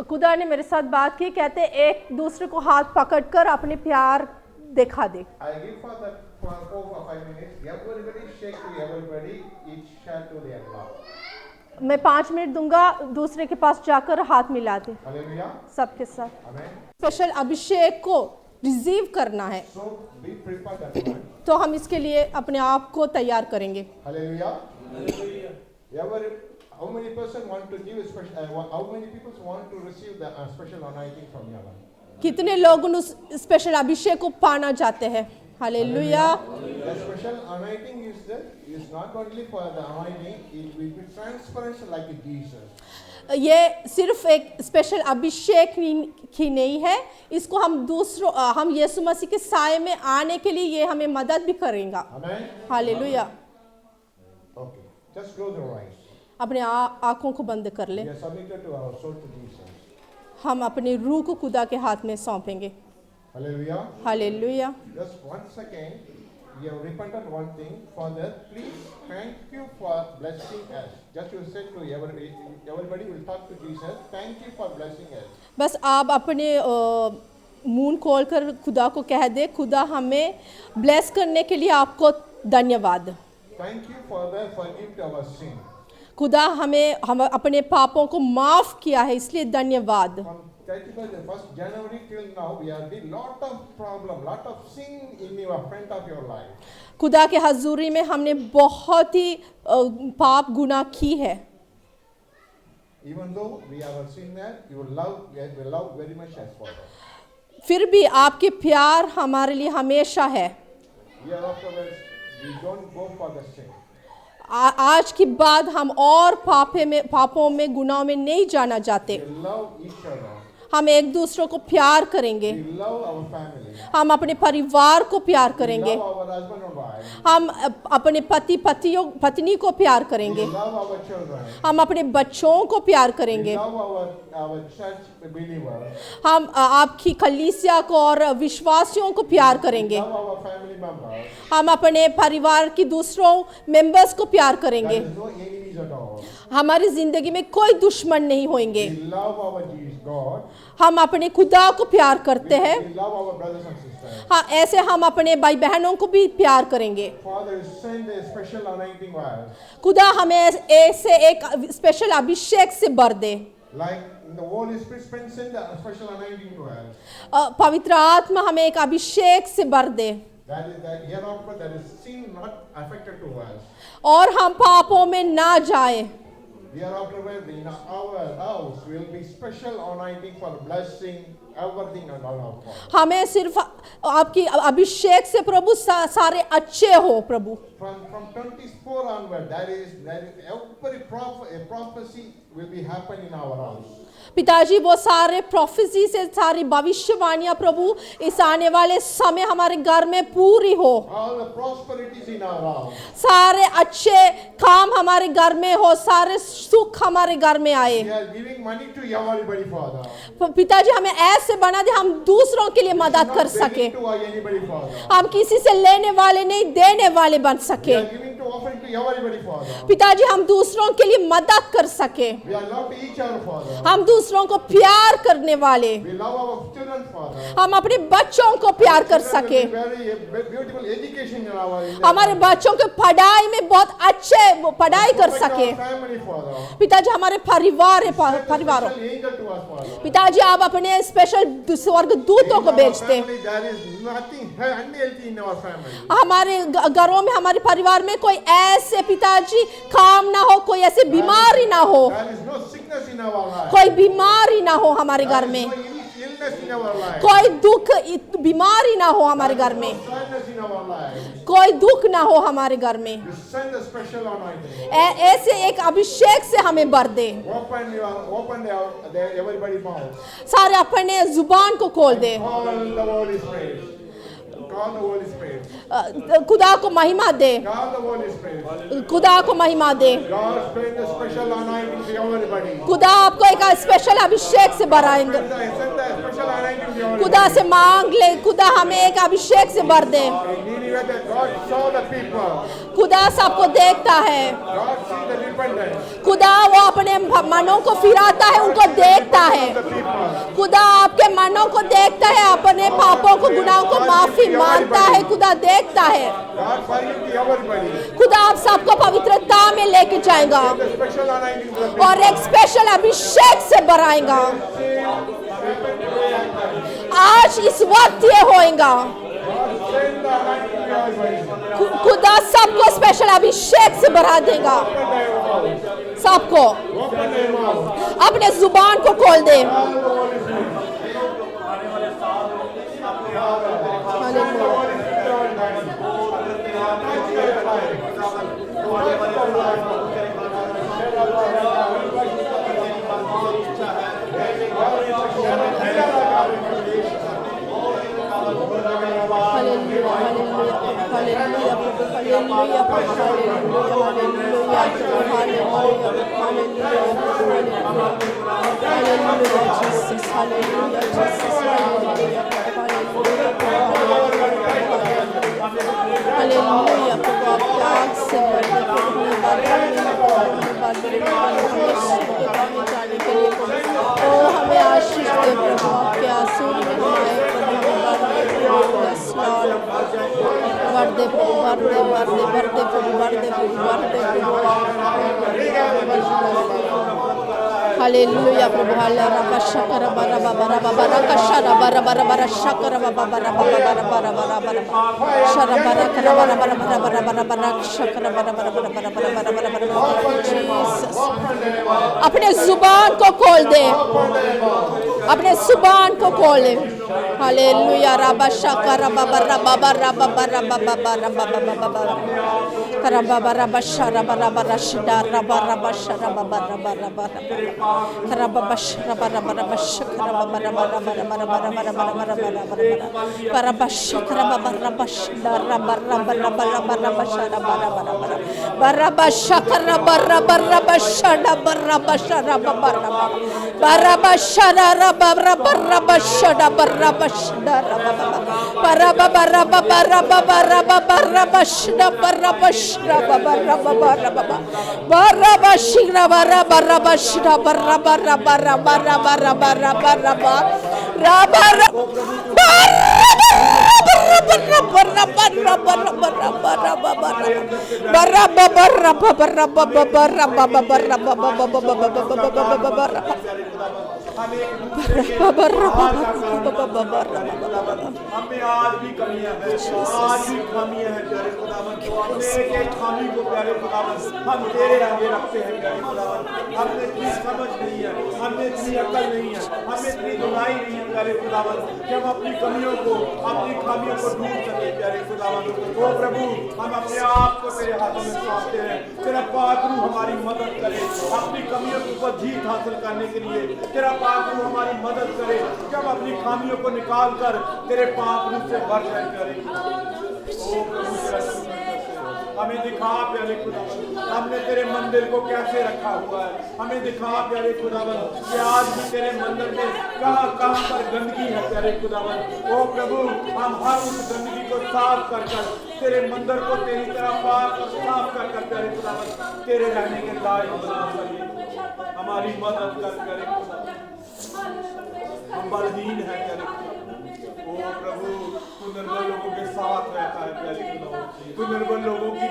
Speaker 1: खुदा ने मेरे साथ बात की, कहते एक दूसरे को हाथ पकड़कर अपने प्यार दिखा दे।
Speaker 2: I give for that for 4 or 5 minutes. Everybody shake to everybody, each share to their love.
Speaker 1: मैं 5 मिनट दूंगा, दूसरे के पास जाकर हाथ मिला दे
Speaker 2: Hallelujah.
Speaker 1: सबके साथ।
Speaker 2: Amen.
Speaker 1: स्पेशल अभिषेक को रिसीव करना है,
Speaker 2: So be prepared that one.
Speaker 1: तो हम इसके लिए अपने आप को तैयार करेंगे।
Speaker 2: Hallelujah. How many person want to give a special? How many people want to receive the special anointing from your life?
Speaker 1: कितने लोग उस स्पेशल अभिषेक को पाना चाहते हैं? Hallelujah.
Speaker 2: The special anointing is not only for the anointing; it will be transparent like Jesus.
Speaker 1: ये सिर्फ एक स्पेशल अभिषेक ही नहीं है, इसको हम यीशु मसीह के साये में आने के लिए ये हमें मदद भी करेगा।
Speaker 2: Amen.
Speaker 1: Hallelujah.
Speaker 2: Okay, just close your eyes.
Speaker 1: अपने आँखों को बंद कर ले।
Speaker 2: We are submitted to our soul to Jesus.
Speaker 1: हम अपने रूह को खुदा के हाथ में सौंपेंगे।
Speaker 2: Hallelujah.
Speaker 1: Hallelujah.
Speaker 2: Just 1 second. we have repented one thing. Father, please thank you for blessing us. Just you said to everybody will talk to Jesus. Thank you for blessing us.
Speaker 1: बस आप अपने मुंह खोल कर खुदा को कह दे, खुदा हमें ब्लेस करने के लिए आपको धन्यवाद।
Speaker 2: Thank you, Father, forgive our sin.
Speaker 1: खुदा हम अपने पापों को माफ़ किया है, इसलिए धन्यवाद।
Speaker 2: From 1st January till now, we have been lot of problem, lot of sin in your front of your life.
Speaker 1: खुदा के हजूरी में हमने बहुत ही पाप गुनाह की है।
Speaker 2: Even though we are a sinner, you love very much as Father.
Speaker 1: फिर भी आपके प्यार हमारे लिए हमेशा है।
Speaker 2: Here afterwards, we don't go for the sin.
Speaker 1: आज के बाद हम और पापों में गुनाहों में नहीं जाना चाहते।
Speaker 2: We love each other.
Speaker 1: हम एक दूसरे को प्यार करेंगे,
Speaker 2: We love our family.
Speaker 1: हम अपने परिवार को प्यार
Speaker 2: We
Speaker 1: करेंगे,
Speaker 2: love our husband and wife.
Speaker 1: हम अपने पत्नी को प्यार
Speaker 2: We
Speaker 1: करेंगे,
Speaker 2: love our children.
Speaker 1: हम अपने बच्चों को प्यार
Speaker 2: We
Speaker 1: करेंगे,
Speaker 2: love our church believers.
Speaker 1: हम आपकी कलीसिया को और विश्वासियों को प्यार करेंगे,
Speaker 2: Love our family members.
Speaker 1: हम अपने परिवार की दूसरों मेंबर्स को प्यार करेंगे।
Speaker 2: There is no enemies at all.
Speaker 1: हमारी जिंदगी में कोई दुश्मन नहीं होंगे।
Speaker 2: We love our Jesus God.
Speaker 1: हम अपने खुदा को प्यार करते हैं।
Speaker 2: We love our brothers and sisters.
Speaker 1: हाँ, ऐसे हम अपने भाई बहनों को भी प्यार करेंगे।
Speaker 2: Father, send a special anointing oil.
Speaker 1: खुदा हमें ऐसे एक स्पेशल अभिषेक से भर दे।
Speaker 2: Like the Holy Spirit send a special anointing to us.
Speaker 1: पवित्र आत्मा हमें एक अभिषेक से भर दे
Speaker 2: That is that hereafter there is sin not affected to us.
Speaker 1: और हम पापों में ना जाए।
Speaker 2: Hereafter in our house will be special anointing for blessing everything and all of us.
Speaker 1: हमें सिर्फ आपकी अभिषेक से प्रभु सारे अच्छे हो प्रभु।
Speaker 2: From 24 onward, there is every prophecy will be happen in our house.
Speaker 1: पिताजी वो सारे प्रोफेसी से सारी भविष्यवाणियां प्रभु इस आने वाले समय हमारे घर में पूरी हो।
Speaker 2: All the prosperities in our house.
Speaker 1: सारे अच्छे काम हमारे घर में हो, सारे सुख हमारे घर में आए।
Speaker 2: We are giving money to everybody, Father.
Speaker 1: पिताजी हमें ऐसे बना दे हम दूसरों के लिए मदद कर
Speaker 2: Not
Speaker 1: सके।
Speaker 2: begging to anybody, Father.
Speaker 1: हम किसी से लेने वाले नहीं, देने वाले बन
Speaker 2: We
Speaker 1: सके।
Speaker 2: are giving to offering to everybody, Father.
Speaker 1: पिताजी हम दूसरों के लिए मदद कर सके,
Speaker 2: We are love to each other, Father.
Speaker 1: हम दूसरों को प्यार करने वाले,
Speaker 2: We love our children, Father.
Speaker 1: हम अपने बच्चों को प्यार कर
Speaker 2: Children
Speaker 1: सके।
Speaker 2: will be very beautiful education in our in their
Speaker 1: हमारे
Speaker 2: life.
Speaker 1: बच्चों के पढ़ाई में बहुत अच्छे पढ़ाई कर
Speaker 2: Protect
Speaker 1: सके।
Speaker 2: our family, Father.
Speaker 1: पिताजी हमारे परिवारों
Speaker 2: Send a special angel to us, Father.
Speaker 1: पिताजी आप अपने स्पेशल स्वर्ग दूतों को
Speaker 2: In our
Speaker 1: भेजते।
Speaker 2: family, there is nothing unhealthy in our family.
Speaker 1: हमारे घरों में हमारे परिवार में कोई ऐसे पिताजी काम ना हो, कोई ऐसी बीमारी ना हो,
Speaker 2: There is no sickness in our life.
Speaker 1: कोई बीमारी ना हो हमारे घर
Speaker 2: There
Speaker 1: में,
Speaker 2: is no illness in our life.
Speaker 1: कोई दुख बीमारी ना हो हमारे घर में,
Speaker 2: No sadness in our life.
Speaker 1: कोई दुख ना हो हमारे घर में।
Speaker 2: You send a special anointing.
Speaker 1: ऐसे एक अभिषेक से हमें भर दे।
Speaker 2: Open everybody's mouth.
Speaker 1: सारे अपने जुबान को खोल दे।
Speaker 2: Call the Holy Spirit. Call the Holy Spirit.
Speaker 1: खुदा को महिमा दे,
Speaker 2: Call the Holy Spirit.
Speaker 1: खुदा को महिमा दे।
Speaker 2: God send a special anointing to everybody.
Speaker 1: खुदा आपको एक स्पेशल अभिषेक से भराएंगे।
Speaker 2: Send a special anointing to everybody.
Speaker 1: खुदा से मांग ले, खुदा हमें एक अभिषेक से भर दे।
Speaker 2: God saw the people.
Speaker 1: खुदा सबको देखता है,
Speaker 2: God see the repentance
Speaker 1: खुदा वो अपने मनों को फिराता है, उनको देखता है।
Speaker 2: of the people.
Speaker 1: खुदा आपके मनों को देखता है, अपने पापों को गुनाहों को माफी मांगता है, खुदा देखता है।
Speaker 2: God forgive everybody.
Speaker 1: खुदा आप सबको पवित्रता में लेके जाएगा
Speaker 2: The special anointing to the people.
Speaker 1: और एक स्पेशल अभिषेक से भराएगा। आज इस वक्त ये होएगा।
Speaker 2: God send the anointing to everybody.
Speaker 1: खुदा सबको स्पेशल अभिषेक से भरा देगा। सबको
Speaker 2: Open their mouth.
Speaker 1: अपने जुबान को खोल दे।
Speaker 2: Call the Holy Spirit.
Speaker 1: Hallelujah. Hallelujah प्रभु आप त्याग से बढ़ते प्रभु हमें बादल में जाने के लिए प्रभु ओ हमें आशीष दे प्रभु आपके आंसू में हम आए प्रभु हमें बढ़ते प्रभु बढ़ते प्रभु हालेलुया प्रभु हालेलुया शकर बरा बरा बरा कशर बरा बरा बरा शकर बरा बरा बरा बरा बरा बरा शर बरा कर बरा बरा बरा बरा बरा बरा शकर बरा बरा बरा बरा बरा बरा बरा बरा जीसस अपने जुबान को खोल दे अपने जुबान को खोल दे हालेलुया रबा शकर बरा बरा बरा बरा बरा बरा करबा बरा बशर बरा बरा शदा रबा रबा शर बरा बरा बरा करबा बशर बरा बरा बशर बरा बरा बरा बरा बरा बरा बरा बरा बरा बशर बरा बशदा रबा रबा रबा रबा बशर बरा बरा बरा बशर बरा बरा बशर बरा बशर बरा बरा बशर रबा रबा रबा शदा बरा बशदा रबा बरा बरा बरा बरा बरा बशदा बरा बशदा बरा बरा बरा बशरा बरा बरा बशदा बरा बरा बरा बरा बरा बरा बरा बरा
Speaker 3: हमें आज भी कमियां हैं आज भी खामियां हैं प्यारे खुदावन अपने एक खामी को प्यारे खुदावन हम तेरे आगे रखते हैं प्यारे खुदावन हमें इतनी समझ नहीं है हमें इतनी अकल नहीं है हमें इतनी दुनाई नहीं है प्यारे खुदावन कि हम अपनी कमियों को अपनी खामियों को ढूंढ सके प्यारे खुदावन ओ प्रभु हम अपने आप को तेरे हाथों में सौंपते हैं तेरा पाक रूह हमारी मदद करे अपनी कमियों के ऊपर जीत हासिल करने के लिए तेरा पाक रूह हमारी मदद करे कि हम अपनी खामियों को निकाल कर तेरे पाक रूह से भर जाए प्यारे ओ प्रभु तेरा शुक्र हमें दिखा प्यारे खुदावन हमने तेरे मंदिर को कैसे रखा हुआ है हमें दिखा प्यारे खुदावन कि आज भी तेरे मंदिर में कहां कहां पर गंदगी है प्यारे खुदावन ओ प्रभु हम हर उस गंदगी को साफ कर तेरे मंदिर को तेरी तरह पाक और साफ कर प्यारे खुदावन तेरे रहने के लायक बना सके हमारी मदद कर प्यारे खुदावन हम बलहीन है प्यारे खुदावन ओ प्रभु तू निर्बल लोगों के साथ रहता है प्यारे खुदावन तू निर्बल लोगों की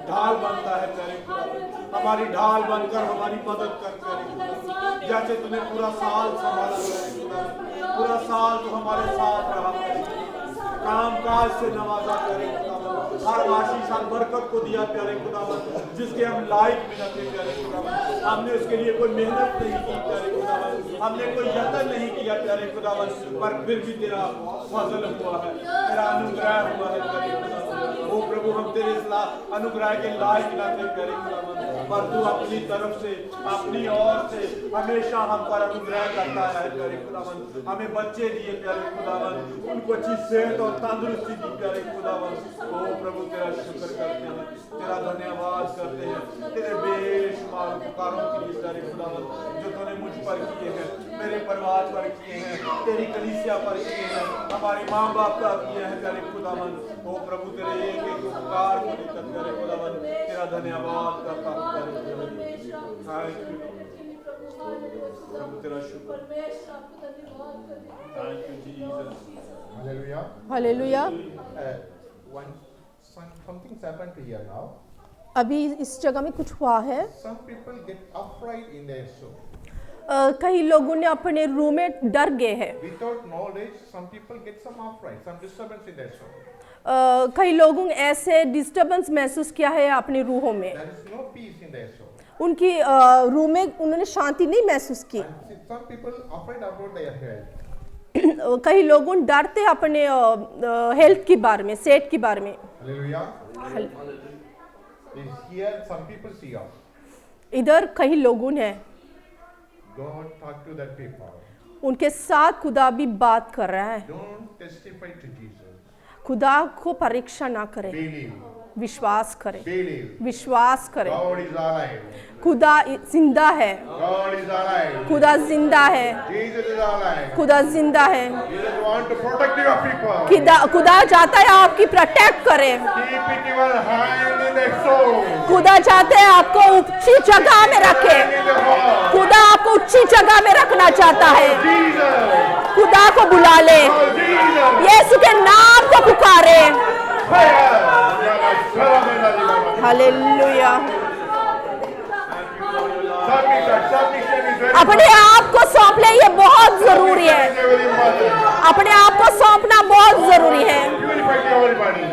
Speaker 3: ढाल बनता है प्यारे खुदावन हमारी ढाल बनकर हमारी मदद कर प्यारे खुदावन जैसे तूने पूरा साल संभाला प्यारे खुदावन पूरा साल तू हमारे साथ रहा काम काज से नवाजा प्यारे खुदावन हर आशीष हर बरकत को दिया प्यारे खुदावन जिसके हम लायक भी न थे प्यारे खुदावन हमने उसके लिए कोई मेहनत नहीं की प्यारे खुदावन हमने कोई यत्न नहीं किया प्यारे खुदावन पर फिर भी तेरा फजल हुआ है तेरा अनुग्रह हुआ है प्यारे खुदावन ओ प्रभु हम तेरे अनुग्रह के लायक न थे प्यारे खुदावन पर तू अपनी तरफ से अपनी ओर से हमेशा हम पर अनुग्रह करता है प्यारे खुदावन हमें बच्चे दिए प्यारे खुदावन उनको अच्छी सेहत और तंदुरुस्ती दी प्यारे खुदावन ओ प्रभु तेरा शुक्र करते हैं तेरा धन्यवाद करते हैं तेरे बेशुमार उपकारों के लिए प्यारे खुदावन जो तूने मुझ पर किए हैं मेरे परिवार पर किए हैं तेरी कलीसिया पर किए हैं हमारे माँ बाप का किए हैं प्यारे खुदावन ओ प्रभु तेरे एक एक उपकार को लेकर प्यारे खुदावन तेरा धन्यवाद करता हूँ थैंक यू प्रभु तेरा शुक्र thank you Jesus
Speaker 2: Hallelujah.
Speaker 1: Hallelujah
Speaker 2: Something's happened here now.
Speaker 1: अभी इस जगह में कुछ हुआ है
Speaker 2: Some people get upright in their soul.
Speaker 1: कई लोगों ने अपने रूम में डर गए हैं
Speaker 2: Without knowledge, some people get some upright, some disturbance in their soul.
Speaker 1: कई लोगों ने ऐसे डिस्टर्बेंस महसूस किया है अपने रूहों में
Speaker 2: There is no peace in their soul.
Speaker 1: उनकी रूह में उन्होंने शांति नहीं महसूस की
Speaker 2: And some people afraid about their health.
Speaker 1: कई लोगों डरते अपने हेल्थ के बारे में सेहत के बारे में
Speaker 2: Hallelujah. Is here some people see us.
Speaker 1: इधर कई लोगों ने
Speaker 2: Don't talk to that people.
Speaker 1: उनके साथ खुदा भी बात कर रहा है
Speaker 2: Don't testify to Jesus.
Speaker 1: खुदा को परीक्षा ना करें
Speaker 2: Believe.
Speaker 1: विश्वास करें,
Speaker 2: Believe.
Speaker 1: विश्वास करें।
Speaker 2: God is alive.
Speaker 1: खुदा जिंदा है,
Speaker 2: God is alive.
Speaker 1: खुदा जिंदा है,
Speaker 2: Jesus is alive.
Speaker 1: खुदा जिंदा है।
Speaker 2: Jesus wants to protect your people.
Speaker 1: खुदा चाहता है आपकी प्रोटेक्ट करे।
Speaker 2: Keep your hand in the soul.
Speaker 1: खुदा चाहते हैं आपको ऊंची जगह में रखे।
Speaker 2: Hand in the heart.
Speaker 1: खुदा आपको ऊंची जगह में रखना चाहता है।
Speaker 2: Jesus.
Speaker 1: खुदा को बुला ले,
Speaker 2: Oh, Jesus.
Speaker 1: यीशु के नाम को पुकारे।
Speaker 2: Fire.
Speaker 1: Hallelujah.
Speaker 2: Submission is very
Speaker 1: अपने आप को सौंप ले, ये बहुत जरूरी है।
Speaker 2: very important.
Speaker 1: अपने आप को सौंपना बहुत जरूरी है।
Speaker 2: Purify your body.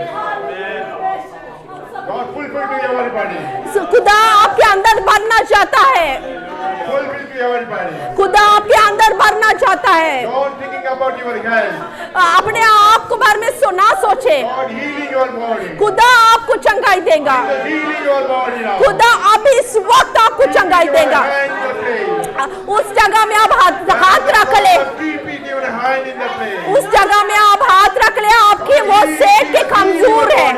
Speaker 2: God fulfill to your body.
Speaker 1: खुदा आपके अंदर भरना चाहता है,
Speaker 2: Fulfill to your body.
Speaker 1: खुदा आपके अंदर भरना चाहता है।
Speaker 2: Don't thinking about your health.
Speaker 1: अपने आप को बारे में ना सोचे,
Speaker 2: God healing your body.
Speaker 1: खुदा आपको चंगाई देगा।
Speaker 2: Jesus healing your body now.
Speaker 1: खुदा अभी इस वक्त आपको चंगाई देगा।
Speaker 2: Hand in the place.
Speaker 1: उस जगह में आप हाथ रख ले,
Speaker 2: Keep it your hand in the place.
Speaker 1: उस जगह में आप हाथ रख ले। आपकी वो सेक के कमजोर है,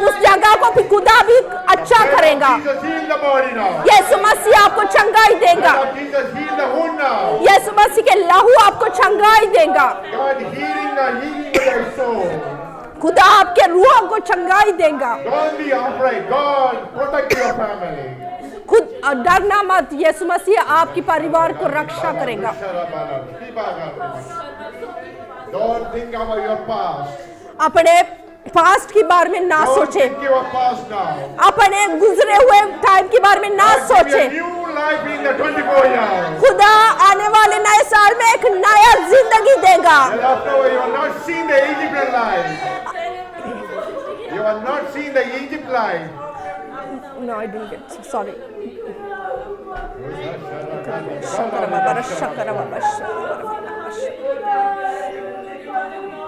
Speaker 1: उस जगह को भी खुदा भी अच्छा करेगा।
Speaker 2: Jesus heal the body now.
Speaker 1: यीशु मसीह आपको चंगाई देगा।
Speaker 2: Jesus heal the wound now.
Speaker 1: यीशु मसीह के लहू आपको चंगाई देगा।
Speaker 2: God healing your soul.
Speaker 1: खुदा आपके रूह को चंगाई देगा।
Speaker 2: Don't be afraid. God protect your family.
Speaker 1: खुद डरना मत, यीशु मसीह आपकी परिवार को रक्षा करेगा।
Speaker 2: Don't think about your past.
Speaker 1: अपने पास्ट के बारे में ना
Speaker 2: Don't
Speaker 1: सोचे,
Speaker 2: think your past now.
Speaker 1: अपने गुजरे हुए टाइम के बारे में ना
Speaker 2: God give
Speaker 1: सोचे।
Speaker 2: you a new life in the 24 years.
Speaker 1: खुदा आने वाले नए साल में एक नया जिंदगी देगा।
Speaker 2: And after you have not seen the Egyptian life. You have not seen the Egypt life.
Speaker 1: No, I didn't get. Sorry.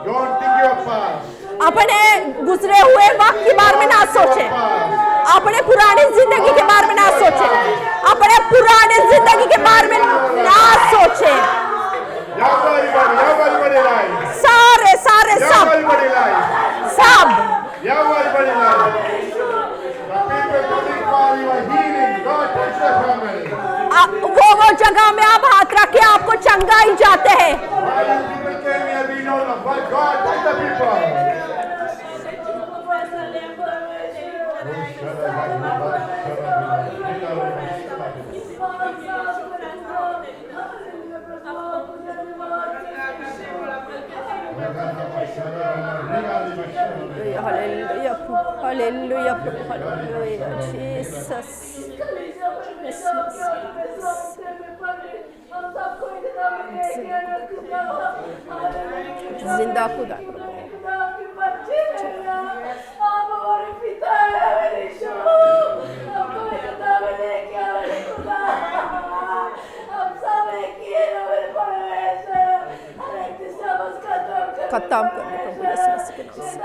Speaker 2: Don't think your past.
Speaker 1: अपने गुजरे हुए वक्त के बारे में ना सोचे, अपने पुरानी जिंदगी के बारे में ना सोचे, अपने पुराने जिंदगी के बारे में ना सोचे।
Speaker 2: Everybody life.
Speaker 1: सारे सारे सब
Speaker 2: Everybody life.
Speaker 1: सब
Speaker 2: Everybody life. The people coming for your healing. God touch the family.
Speaker 1: वो जगह में आप हाथ रख के आपको चंगाई जाते हैं।
Speaker 2: Why you people came here? We know the but God touch the people.
Speaker 1: Hallelujah, hallelujah, hallelujah, Jesus. जिंदा खुदा खत्म कर दे प्रभु यीशु मसीह के नाम से।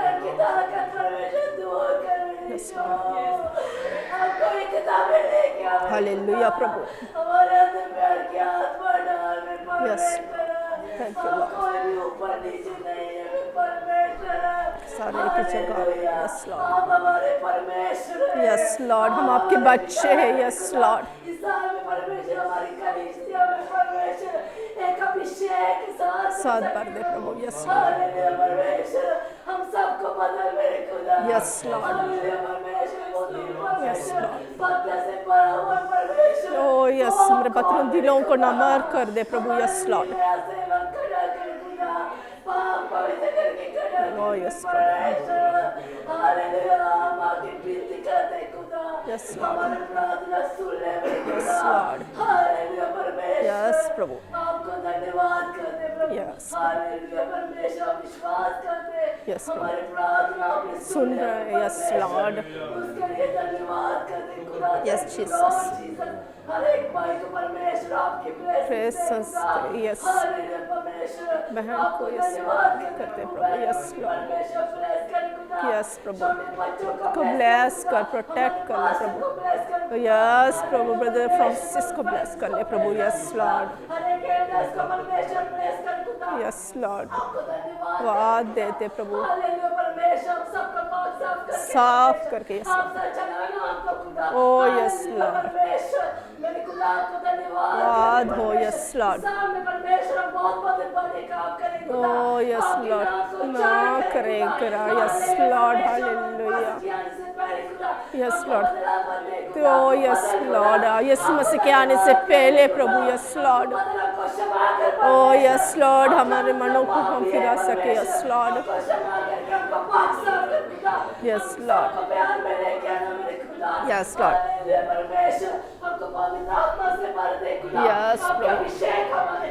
Speaker 1: Hallelujah Prabhu. Yes, thank you Lord. सारे की जगह। यस लॉर्ड, यस लॉर्ड, हम आपके बच्चे हैं। यस लॉर्ड, साथ भर दे प्रभु। यस
Speaker 5: हम सबको बदल मेरे खुदा।
Speaker 1: Yes lord, yes lord. Oh yes, हमारे पत्रों दिलों को नमर कर दे प्रभु। Yes lord, oh yes yes lord, yes lord, yes प्रभु।
Speaker 5: आपको धन्यवाद करते प्रभु।
Speaker 1: यस
Speaker 5: हालेलुया परमेश्वर, विश्वास करते
Speaker 1: यस
Speaker 5: हमारे प्रार्थना आपने
Speaker 1: सुन रहे हैं। यस लॉर्ड,
Speaker 5: उसके लिए धन्यवाद करते खुदा।
Speaker 1: Yes, Jesus.
Speaker 5: हर एक भाई को परमेश्वर आपकी
Speaker 1: Presence, yes.
Speaker 5: हालेलुया परमेश्वर,
Speaker 1: बहन
Speaker 5: आपको
Speaker 1: को yes
Speaker 5: धन्यवाद
Speaker 1: करते हैं प्रभु। यस लॉर्ड,
Speaker 5: परमेश्वर bless कर खुदा।
Speaker 1: यस प्रभु,
Speaker 5: छोटे बच्चों
Speaker 1: को ब्लेस कर, प्रोटेक्ट कर ले प्रभु। यस प्रभु, ब्रदर फ्रांसिस को ब्लेस कर ले प्रभु। यस लॉर्ड,
Speaker 5: हर एक एल्डर्स को परमेश्वर bless कर खुदा।
Speaker 1: यस लॉर्ड,
Speaker 5: आपको धन्यवाद
Speaker 1: वाद देते प्रभु।
Speaker 5: हालेलुया परमेश्वर, हम सबका पास
Speaker 1: साफ करके यस
Speaker 5: आपसे चलाना आपको खुदा
Speaker 1: Oh, yes,
Speaker 5: हालेलुया,
Speaker 1: Lord.
Speaker 5: परमेश्वर मेरे खुदा आपको धन्यवाद
Speaker 1: धन्यवाद
Speaker 5: करते
Speaker 1: हो,
Speaker 5: परमेश्वर।
Speaker 1: yes, Lord.
Speaker 5: इस साल में परमेश्वर हम बहुत बड़े काम करें खुदा
Speaker 1: Oh, yes,
Speaker 5: आपके
Speaker 1: Lord.
Speaker 5: नाम को
Speaker 1: ना
Speaker 5: उच्चारण
Speaker 1: करें,
Speaker 5: खुदा।
Speaker 1: करा, yes,
Speaker 5: हालेलुया,
Speaker 1: Lord,
Speaker 5: परमेश्वर,
Speaker 1: hallelujah.
Speaker 5: बस जाने से पहले खुदा,
Speaker 1: Yes,
Speaker 5: हमको
Speaker 1: Lord.
Speaker 5: बदला मत दे खुदा,
Speaker 1: Oh,
Speaker 5: हमको
Speaker 1: yes,
Speaker 5: बदल खुदा।
Speaker 1: Lord. यीशु
Speaker 5: हमको
Speaker 1: मसीह के आने से
Speaker 5: धन्यवाद
Speaker 1: पहले
Speaker 5: करें
Speaker 1: प्रभु,
Speaker 5: खुदा।
Speaker 1: yes,
Speaker 5: हमको
Speaker 1: Lord.
Speaker 5: बदला को क्षमा कर
Speaker 1: Oh,
Speaker 5: परमेश्वर।
Speaker 1: yes, Lord.
Speaker 5: हम
Speaker 1: हमारे
Speaker 5: जानते
Speaker 1: मनों को
Speaker 5: हैं
Speaker 1: हम
Speaker 5: पापी
Speaker 1: फिरा
Speaker 5: है
Speaker 1: सके, yes,
Speaker 5: परमेश्वर।
Speaker 1: Lord.
Speaker 5: हमको क्षमा करके हमको पाक साफ कर खुदा।
Speaker 1: Yes,
Speaker 5: हम
Speaker 1: Lord.
Speaker 5: सबको प्यार में लेके आना मेरे खुदा।
Speaker 1: Yes, Lord.
Speaker 5: हालेलुया, परमेश्वर हमको पवित्र आत्मा से भर दे खुदा।
Speaker 1: Yes,
Speaker 5: आपके
Speaker 1: Lord.
Speaker 5: अभिषेक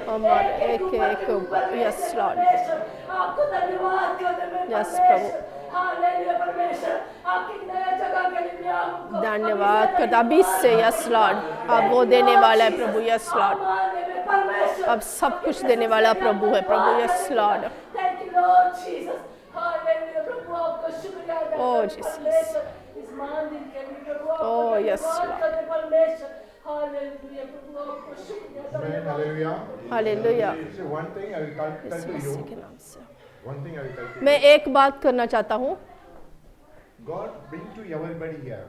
Speaker 1: हमारे
Speaker 5: एक ऊपर
Speaker 1: एक
Speaker 5: के ऊपर
Speaker 1: yes,
Speaker 5: भेजते
Speaker 1: Lord.
Speaker 5: परमेश्वर। आपको धन्यवाद करते हैं
Speaker 1: Yes,
Speaker 5: परमेश्वर। हालेलुया, परमेश्वर आपकी नया जगह के लिए आपको
Speaker 1: धन्यवाद करता अभी से, यस लॉर्ड। अब वो देने वाला है प्रभु, यस लॉर्ड। अब सब कुछ देने वाला प्रभु है प्रभु, yes lord.
Speaker 5: Thank you lord Jesus. Hallelujah, प्रभु आपको शुक्रिया अदा
Speaker 1: Oh,
Speaker 5: करते
Speaker 1: Jesus.
Speaker 5: परमेश्वर। इस महान दिन के लिए प्रभु आपको
Speaker 1: Oh, yes,
Speaker 5: धन्यवाद
Speaker 1: Lord.
Speaker 5: करते परमेश्वर। हालेलुया, प्रभु आपको शुक्रिया
Speaker 2: Amen.
Speaker 5: धन्यवाद।
Speaker 2: Hallelujah.
Speaker 1: Hallelujah.
Speaker 2: See, one thing I will tell
Speaker 1: Yeshu
Speaker 2: to
Speaker 1: Masih
Speaker 2: you.
Speaker 1: के नाम से
Speaker 2: One thing I will tell to
Speaker 1: मैं
Speaker 2: you.
Speaker 1: एक बात करना चाहता हूँ।
Speaker 2: God bring to everybody here.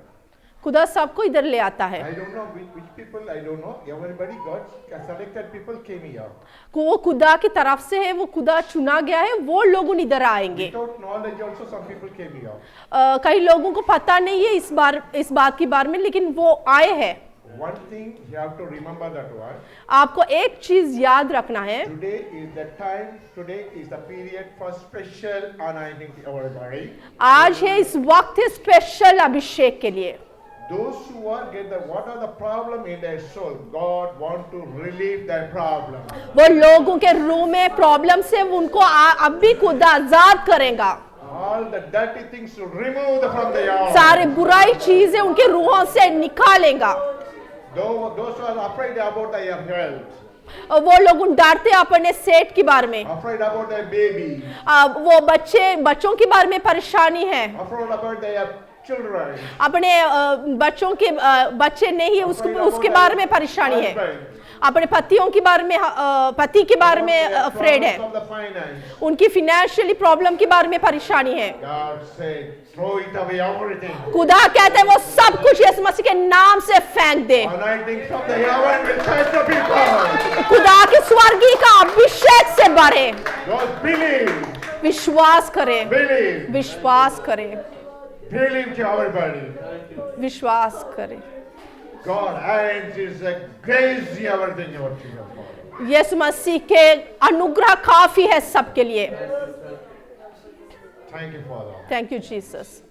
Speaker 1: खुदा सबको इधर ले आता है।
Speaker 2: I don't know which people, I don't know. Everybody got selected people came here.
Speaker 1: वो खुदा की तरफ से है, वो खुदा चुना गया है, वो लोग इधर आएंगे।
Speaker 2: Without knowledge also some people came here.
Speaker 1: कई लोगों को पता नहीं है इस बात के बारे में, लेकिन वो आए हैं।
Speaker 2: One thing you have to remember that one.
Speaker 1: आपको एक चीज याद रखना है,
Speaker 2: Today is the time, today is the period for special anointing to everybody.
Speaker 1: आज है इस वक्त है स्पेशल अभिषेक के लिए।
Speaker 2: Those who are get the what are the problem in their soul, God want to relieve their problem.
Speaker 1: वो लोगों के रूह में प्रॉब्लम से उनको अब भी खुदा आजाद करेगा।
Speaker 2: All the dirty things to remove from the heart.
Speaker 1: सारे बुराई चीजें उनके रूहों से निकालेगा।
Speaker 2: Those who are afraid about their health,
Speaker 1: और वो लोग डरते अपने सेठ के बारे में,
Speaker 2: afraid about their baby,
Speaker 1: वो बच्चों के बारे में परेशानी है,
Speaker 2: afraid about their children,
Speaker 1: अपने बच्चे नहीं उसके बारे में परेशानी है, अपने पतियों के बारे में पति के बारे में अफ्रेड है,
Speaker 2: of the finance.
Speaker 1: उनकी फाइनेंशियली प्रॉब्लम के बारे में परेशानी है।
Speaker 2: God said, throw it away everything.
Speaker 1: खुदा कहते हैं वो सब कुछ यीशु मसीह के नाम से फेंक दे।
Speaker 2: Anointing from the heaven will touch the people.
Speaker 1: खुदा के स्वर्गीय का अभिषेक से भरे।
Speaker 2: Just believe,
Speaker 1: विश्वास करें,
Speaker 2: believe,
Speaker 1: विश्वास करें,
Speaker 2: believe to everybody.
Speaker 1: विश्वास करें।
Speaker 2: God hands is a grace everything your children.
Speaker 1: यीशु मसीह के अनुग्रह काफी है सबके लिए।
Speaker 2: Thank you, Father.
Speaker 1: Thank you Jesus.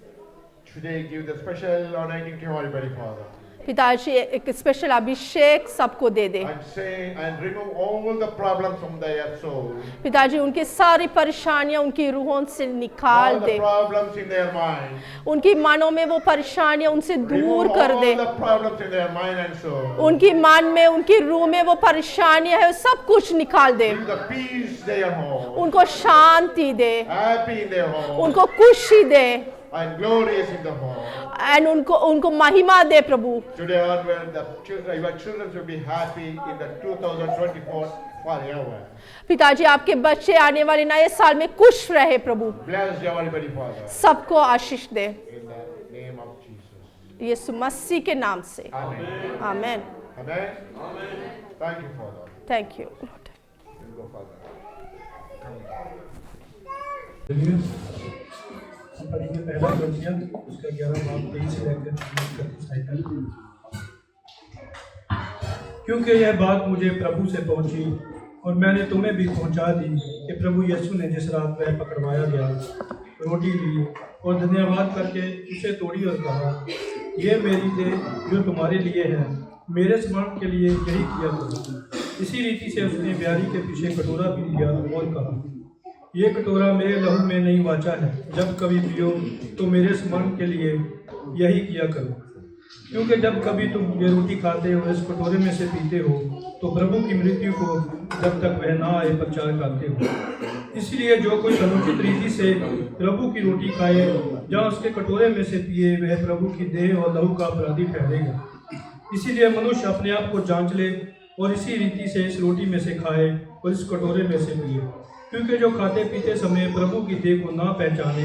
Speaker 2: Today give the special anointing to everybody, Father.
Speaker 1: पिताजी एक स्पेशल अभिषेक सबको दे दे।
Speaker 2: And say and remove all the problems from their soul.
Speaker 1: पिताजी उनकी सारी परेशानियां उनकी रूहों से निकाल
Speaker 2: All the
Speaker 1: they,
Speaker 2: problems in their mind.
Speaker 1: उनकी मनों में वो परेशानियां उनसे दूर
Speaker 2: Remove
Speaker 1: कर
Speaker 2: all
Speaker 1: they.
Speaker 2: the problems in their mind and soul.
Speaker 1: उनकी मन में उनकी रूह में वो परेशानियां है सब कुछ निकाल दे।
Speaker 2: Give the peace their home.
Speaker 1: उनको शांति दे,
Speaker 2: Happy in their home.
Speaker 1: उनको खुशी दे,
Speaker 2: And glorious in the home.
Speaker 1: And उनको महिमा दे प्रभु।
Speaker 2: Today onward, the children, your children will be happy in the 2024 forever.
Speaker 1: पिताजी आपके बच्चे आने वाले नए साल में खुश रहे प्रभु,
Speaker 2: Bless everybody, Father.
Speaker 1: सबको आशीष दे
Speaker 2: In the name of Jesus.
Speaker 1: यीशु मसीह के नाम से,
Speaker 2: Amen.
Speaker 1: Amen.
Speaker 2: Amen. Thank you, Father.
Speaker 1: Thank you.
Speaker 2: We'll go, Father.
Speaker 6: हम पढ़ेंगे पहला कोरिन्थियन उसका 11 बाब 23 से लेकर 31 तक। क्योंकि यह बात मुझे प्रभु से पहुंची और मैंने तुम्हें भी पहुंचा दी कि प्रभु यीशु ने जिस रात वह पकड़वाया गया रोटी ली और धन्यवाद करके उसे तोड़ी और कहा, यह मेरी देह जो तुम्हारे लिए है, मेरे स्मरण के लिए यही किया करो। इसी रीति से उसने ब्यारी के पीछे कटोरा भी लिया और कहा, ये कटोरा मेरे लहू में नहीं वाचा है, जब कभी पियो तो मेरे स्मरण के लिए यही किया करो। क्योंकि जब कभी तुम ये रोटी खाते हो इस कटोरे में से पीते हो तो प्रभु की मृत्यु को जब तक वह ना आए प्रचार करते हो। इसलिए जो कोई समुचित रीति से प्रभु की रोटी खाए या उसके कटोरे में से पिए वह प्रभु की देह और लहू का अपराधी ठहरेगा। इसीलिए मनुष्य अपने आप को जांच ले और इसी रीति से इस रोटी में से खाए और इस कटोरे में से पिए। क्योंकि जो खाते पीते समय प्रभु की देह को ना पहचाने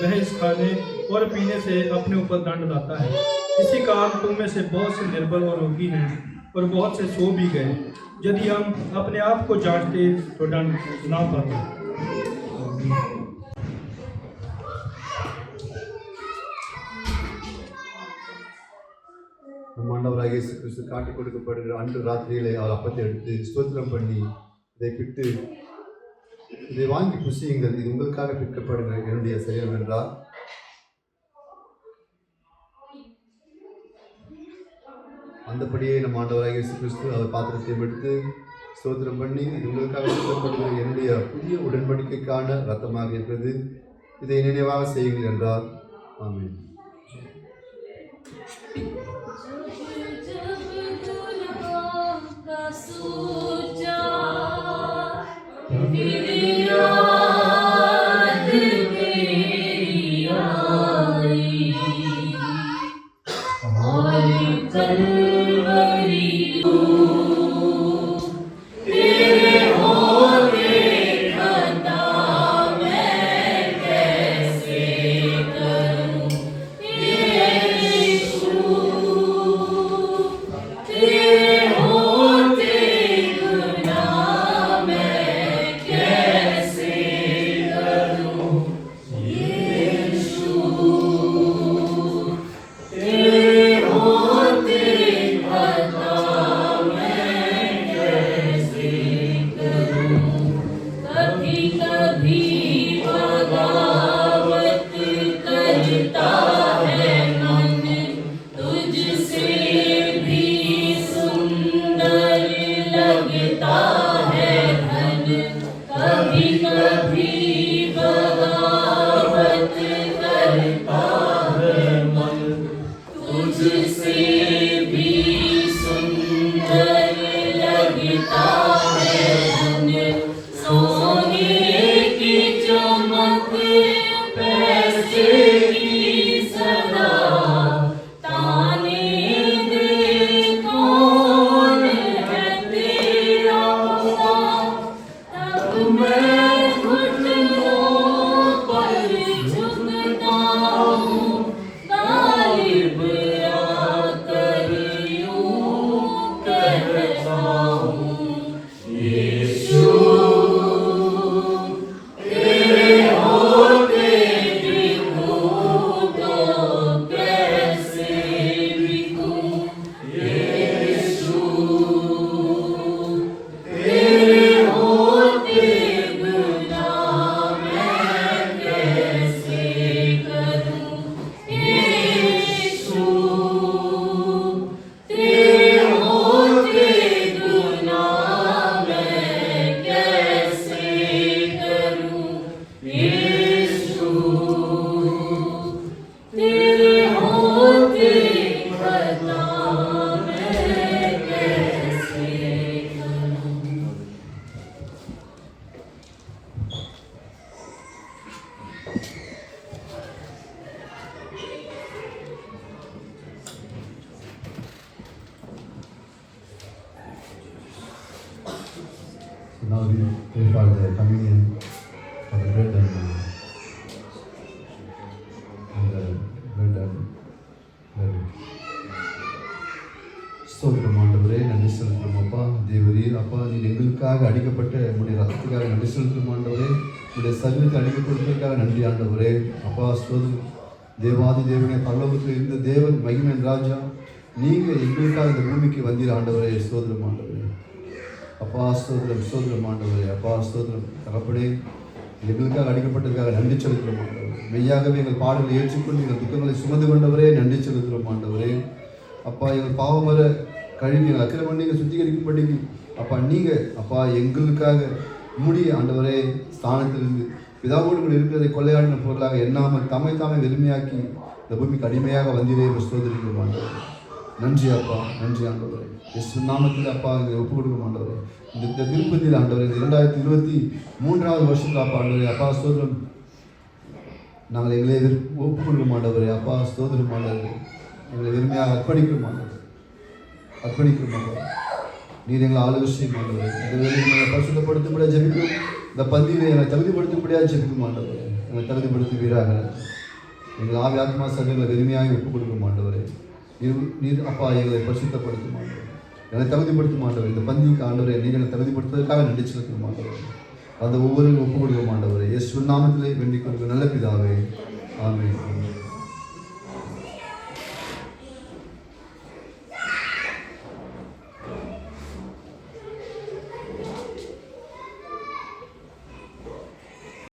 Speaker 6: वह इस खाने और पीने से अपने ऊपर दंड लाता है। इसी कारण तुम में से बहुत से निर्बल और रोगी हैं और बहुत से सो भी गए। यदि हम अपने आप को जांचते तो दंड ना पाते।
Speaker 7: நம் ஆண்டவராகிய இயேசு கிறிஸ்து காட்டிக் கொடுக்கப்படுகிற அன்று ராத்திரியிலே அவர் அப்பத்தை எடுத்து ஸ்தோத்திரம் பண்ணி இதை பிட்டு, இதை வாங்கி புசியுங்கள், இது உங்களுக்காக பிற்கப்படுகிற என்னுடைய சரீரம் என்றார். அந்தபடியே நம் ஆண்டவராகிய இயேசு கிறிஸ்து அவர் பாத்திரத்தை எடுத்து ஸ்தோத்திரம் பண்ணி, இது உங்களுக்காக பிற்கப்படுகிற என்னுடைய புதிய உடன்படிக்கைக்கான இரத்தமாக இருக்கிறது, இதை நினைவாக செய்யுங்கள் என்றார். ஆமென். Now we pray for the communion for the bread and ஸ்தோத்திரம் ஆண்டவரே, நன்றி செலுத்துகிறோம் அப்பா. தேவரீர் அப்பா, நீர் எங்களுக்காக அடிக்கப்பட்ட உங்களுடைய ரத்தத்துக்காக நன்றி செலுத்துகிறோம் ஆண்டவரே. உங்களுடைய சரீரத்தை அடிக்கப்படுவதற்காக நன்றி ஆண்டவரே. அப்பா ஸ்தோத்திரம். தேவாதி தேவனே, பரலோகத்தில் இருந்த தேவன் மகிமன் ராஜா, நீங்கள் எங்களுக்காக இந்த பூமிக்கு வந்தீர் ஆண்டவரே. ஸ்தோத்திரம் ஆண்டவரே. அப்பா ஸ்தோத்திரம், ஸ்தோத்திரம் ஆண்டவரே. அப்பா ஸ்தோத்திரம் தகப்பனே, எங்களுக்காக அடிக்கப்பட்டதுக்காக நன்றி செலுத்துகிறோம் ஆண்டவரே. மெய்யாகவே எங்கள் பாடலை ஏற்றுக்கொண்டு எங்கள் துக்கங்களை சுமந்து கொண்டவரே நன்றி செலுத்துகிறோம் ஆண்டவரே. அப்பா, எங்கள் பாவம் வர கழுவி எங்கள் அக்கிரமம் நீங்கள் சுத்திகரிக்கும்படிக்கு அப்பா நீங்கள் அப்பா எங்களுக்காக முடிய ஆண்டவரே ஸ்தானத்திலிருந்து பிதாவோடு கூட இருக்கிறதை கொள்ளையாடின பொருளாக எண்ணாமல் தாமே வெறுமையாக்கி இந்த பூமிக்கு அடிமையாக வந்தீரே ஸ்தோத்திரிக்கிறோம் ஆண்டவரே. நன்றி அப்பா, நன்றி ஆண்டவரே. இயேசு நாமத்தில் அப்பா இங்கே ஒப்பு கொடுக்க ஆண்டவரே. இந்த திருப்பதியில் ஆண்டவரே, இந்த 2023 வருஷத்தில் அப்பா ஆண்டவரே, அப்பா ஸ்தோத்திரம், நாங்கள் எங்களை ஒப்பு கொடுக்க ஆண்டவரே. அப்பா ஸ்தோத்திரம் ஆண்டவரே, எங்களை வெறுமையாக அர்ப்பணிக்கிறோம் ஆண்டவரே, அர்ப்பணிக்கிறோம் ஆண்டவரே. நீர் எங்களை ஆலோசனை ஆண்டவரே. இந்த வேலையை நீங்கள் பரிசுத்தப்படுத்தும்படியாக ஜெபிக்கிறோம். இந்த பந்தியிலே எங்களை தகுதிப்படுத்தும்படியாக ஜெபிக்கும் ஆண்டவரே. எங்களை தகுதிப்படுத்துவீராக. எங்கள் ஆவி ஆத்மா சகங்களை வெறுமையாக ஒப்புக் கொடுக்கும் ஆண்டவரே. நீர் அப்பா எங்களை பரிசுத்தப்படுத்தும் ஆண்டவரே. எங்களை தகுதிப்படுத்தும் ஆண்டவரே. இந்த பந்திக்கு ஆண்டவரே நீர் எங்களை தகுதிப்படுத்துவதற்காக நன்றி செலுத்தும் ஆண்டவரே. அந்த ஒவ்வொரு ஒப்புக் கொடுக்கும் ஆண்டவரே. இயேசுவின் நாமத்திலே வேண்டிக் கொள்கிற நல்ல பிதாவே. ஆமென்.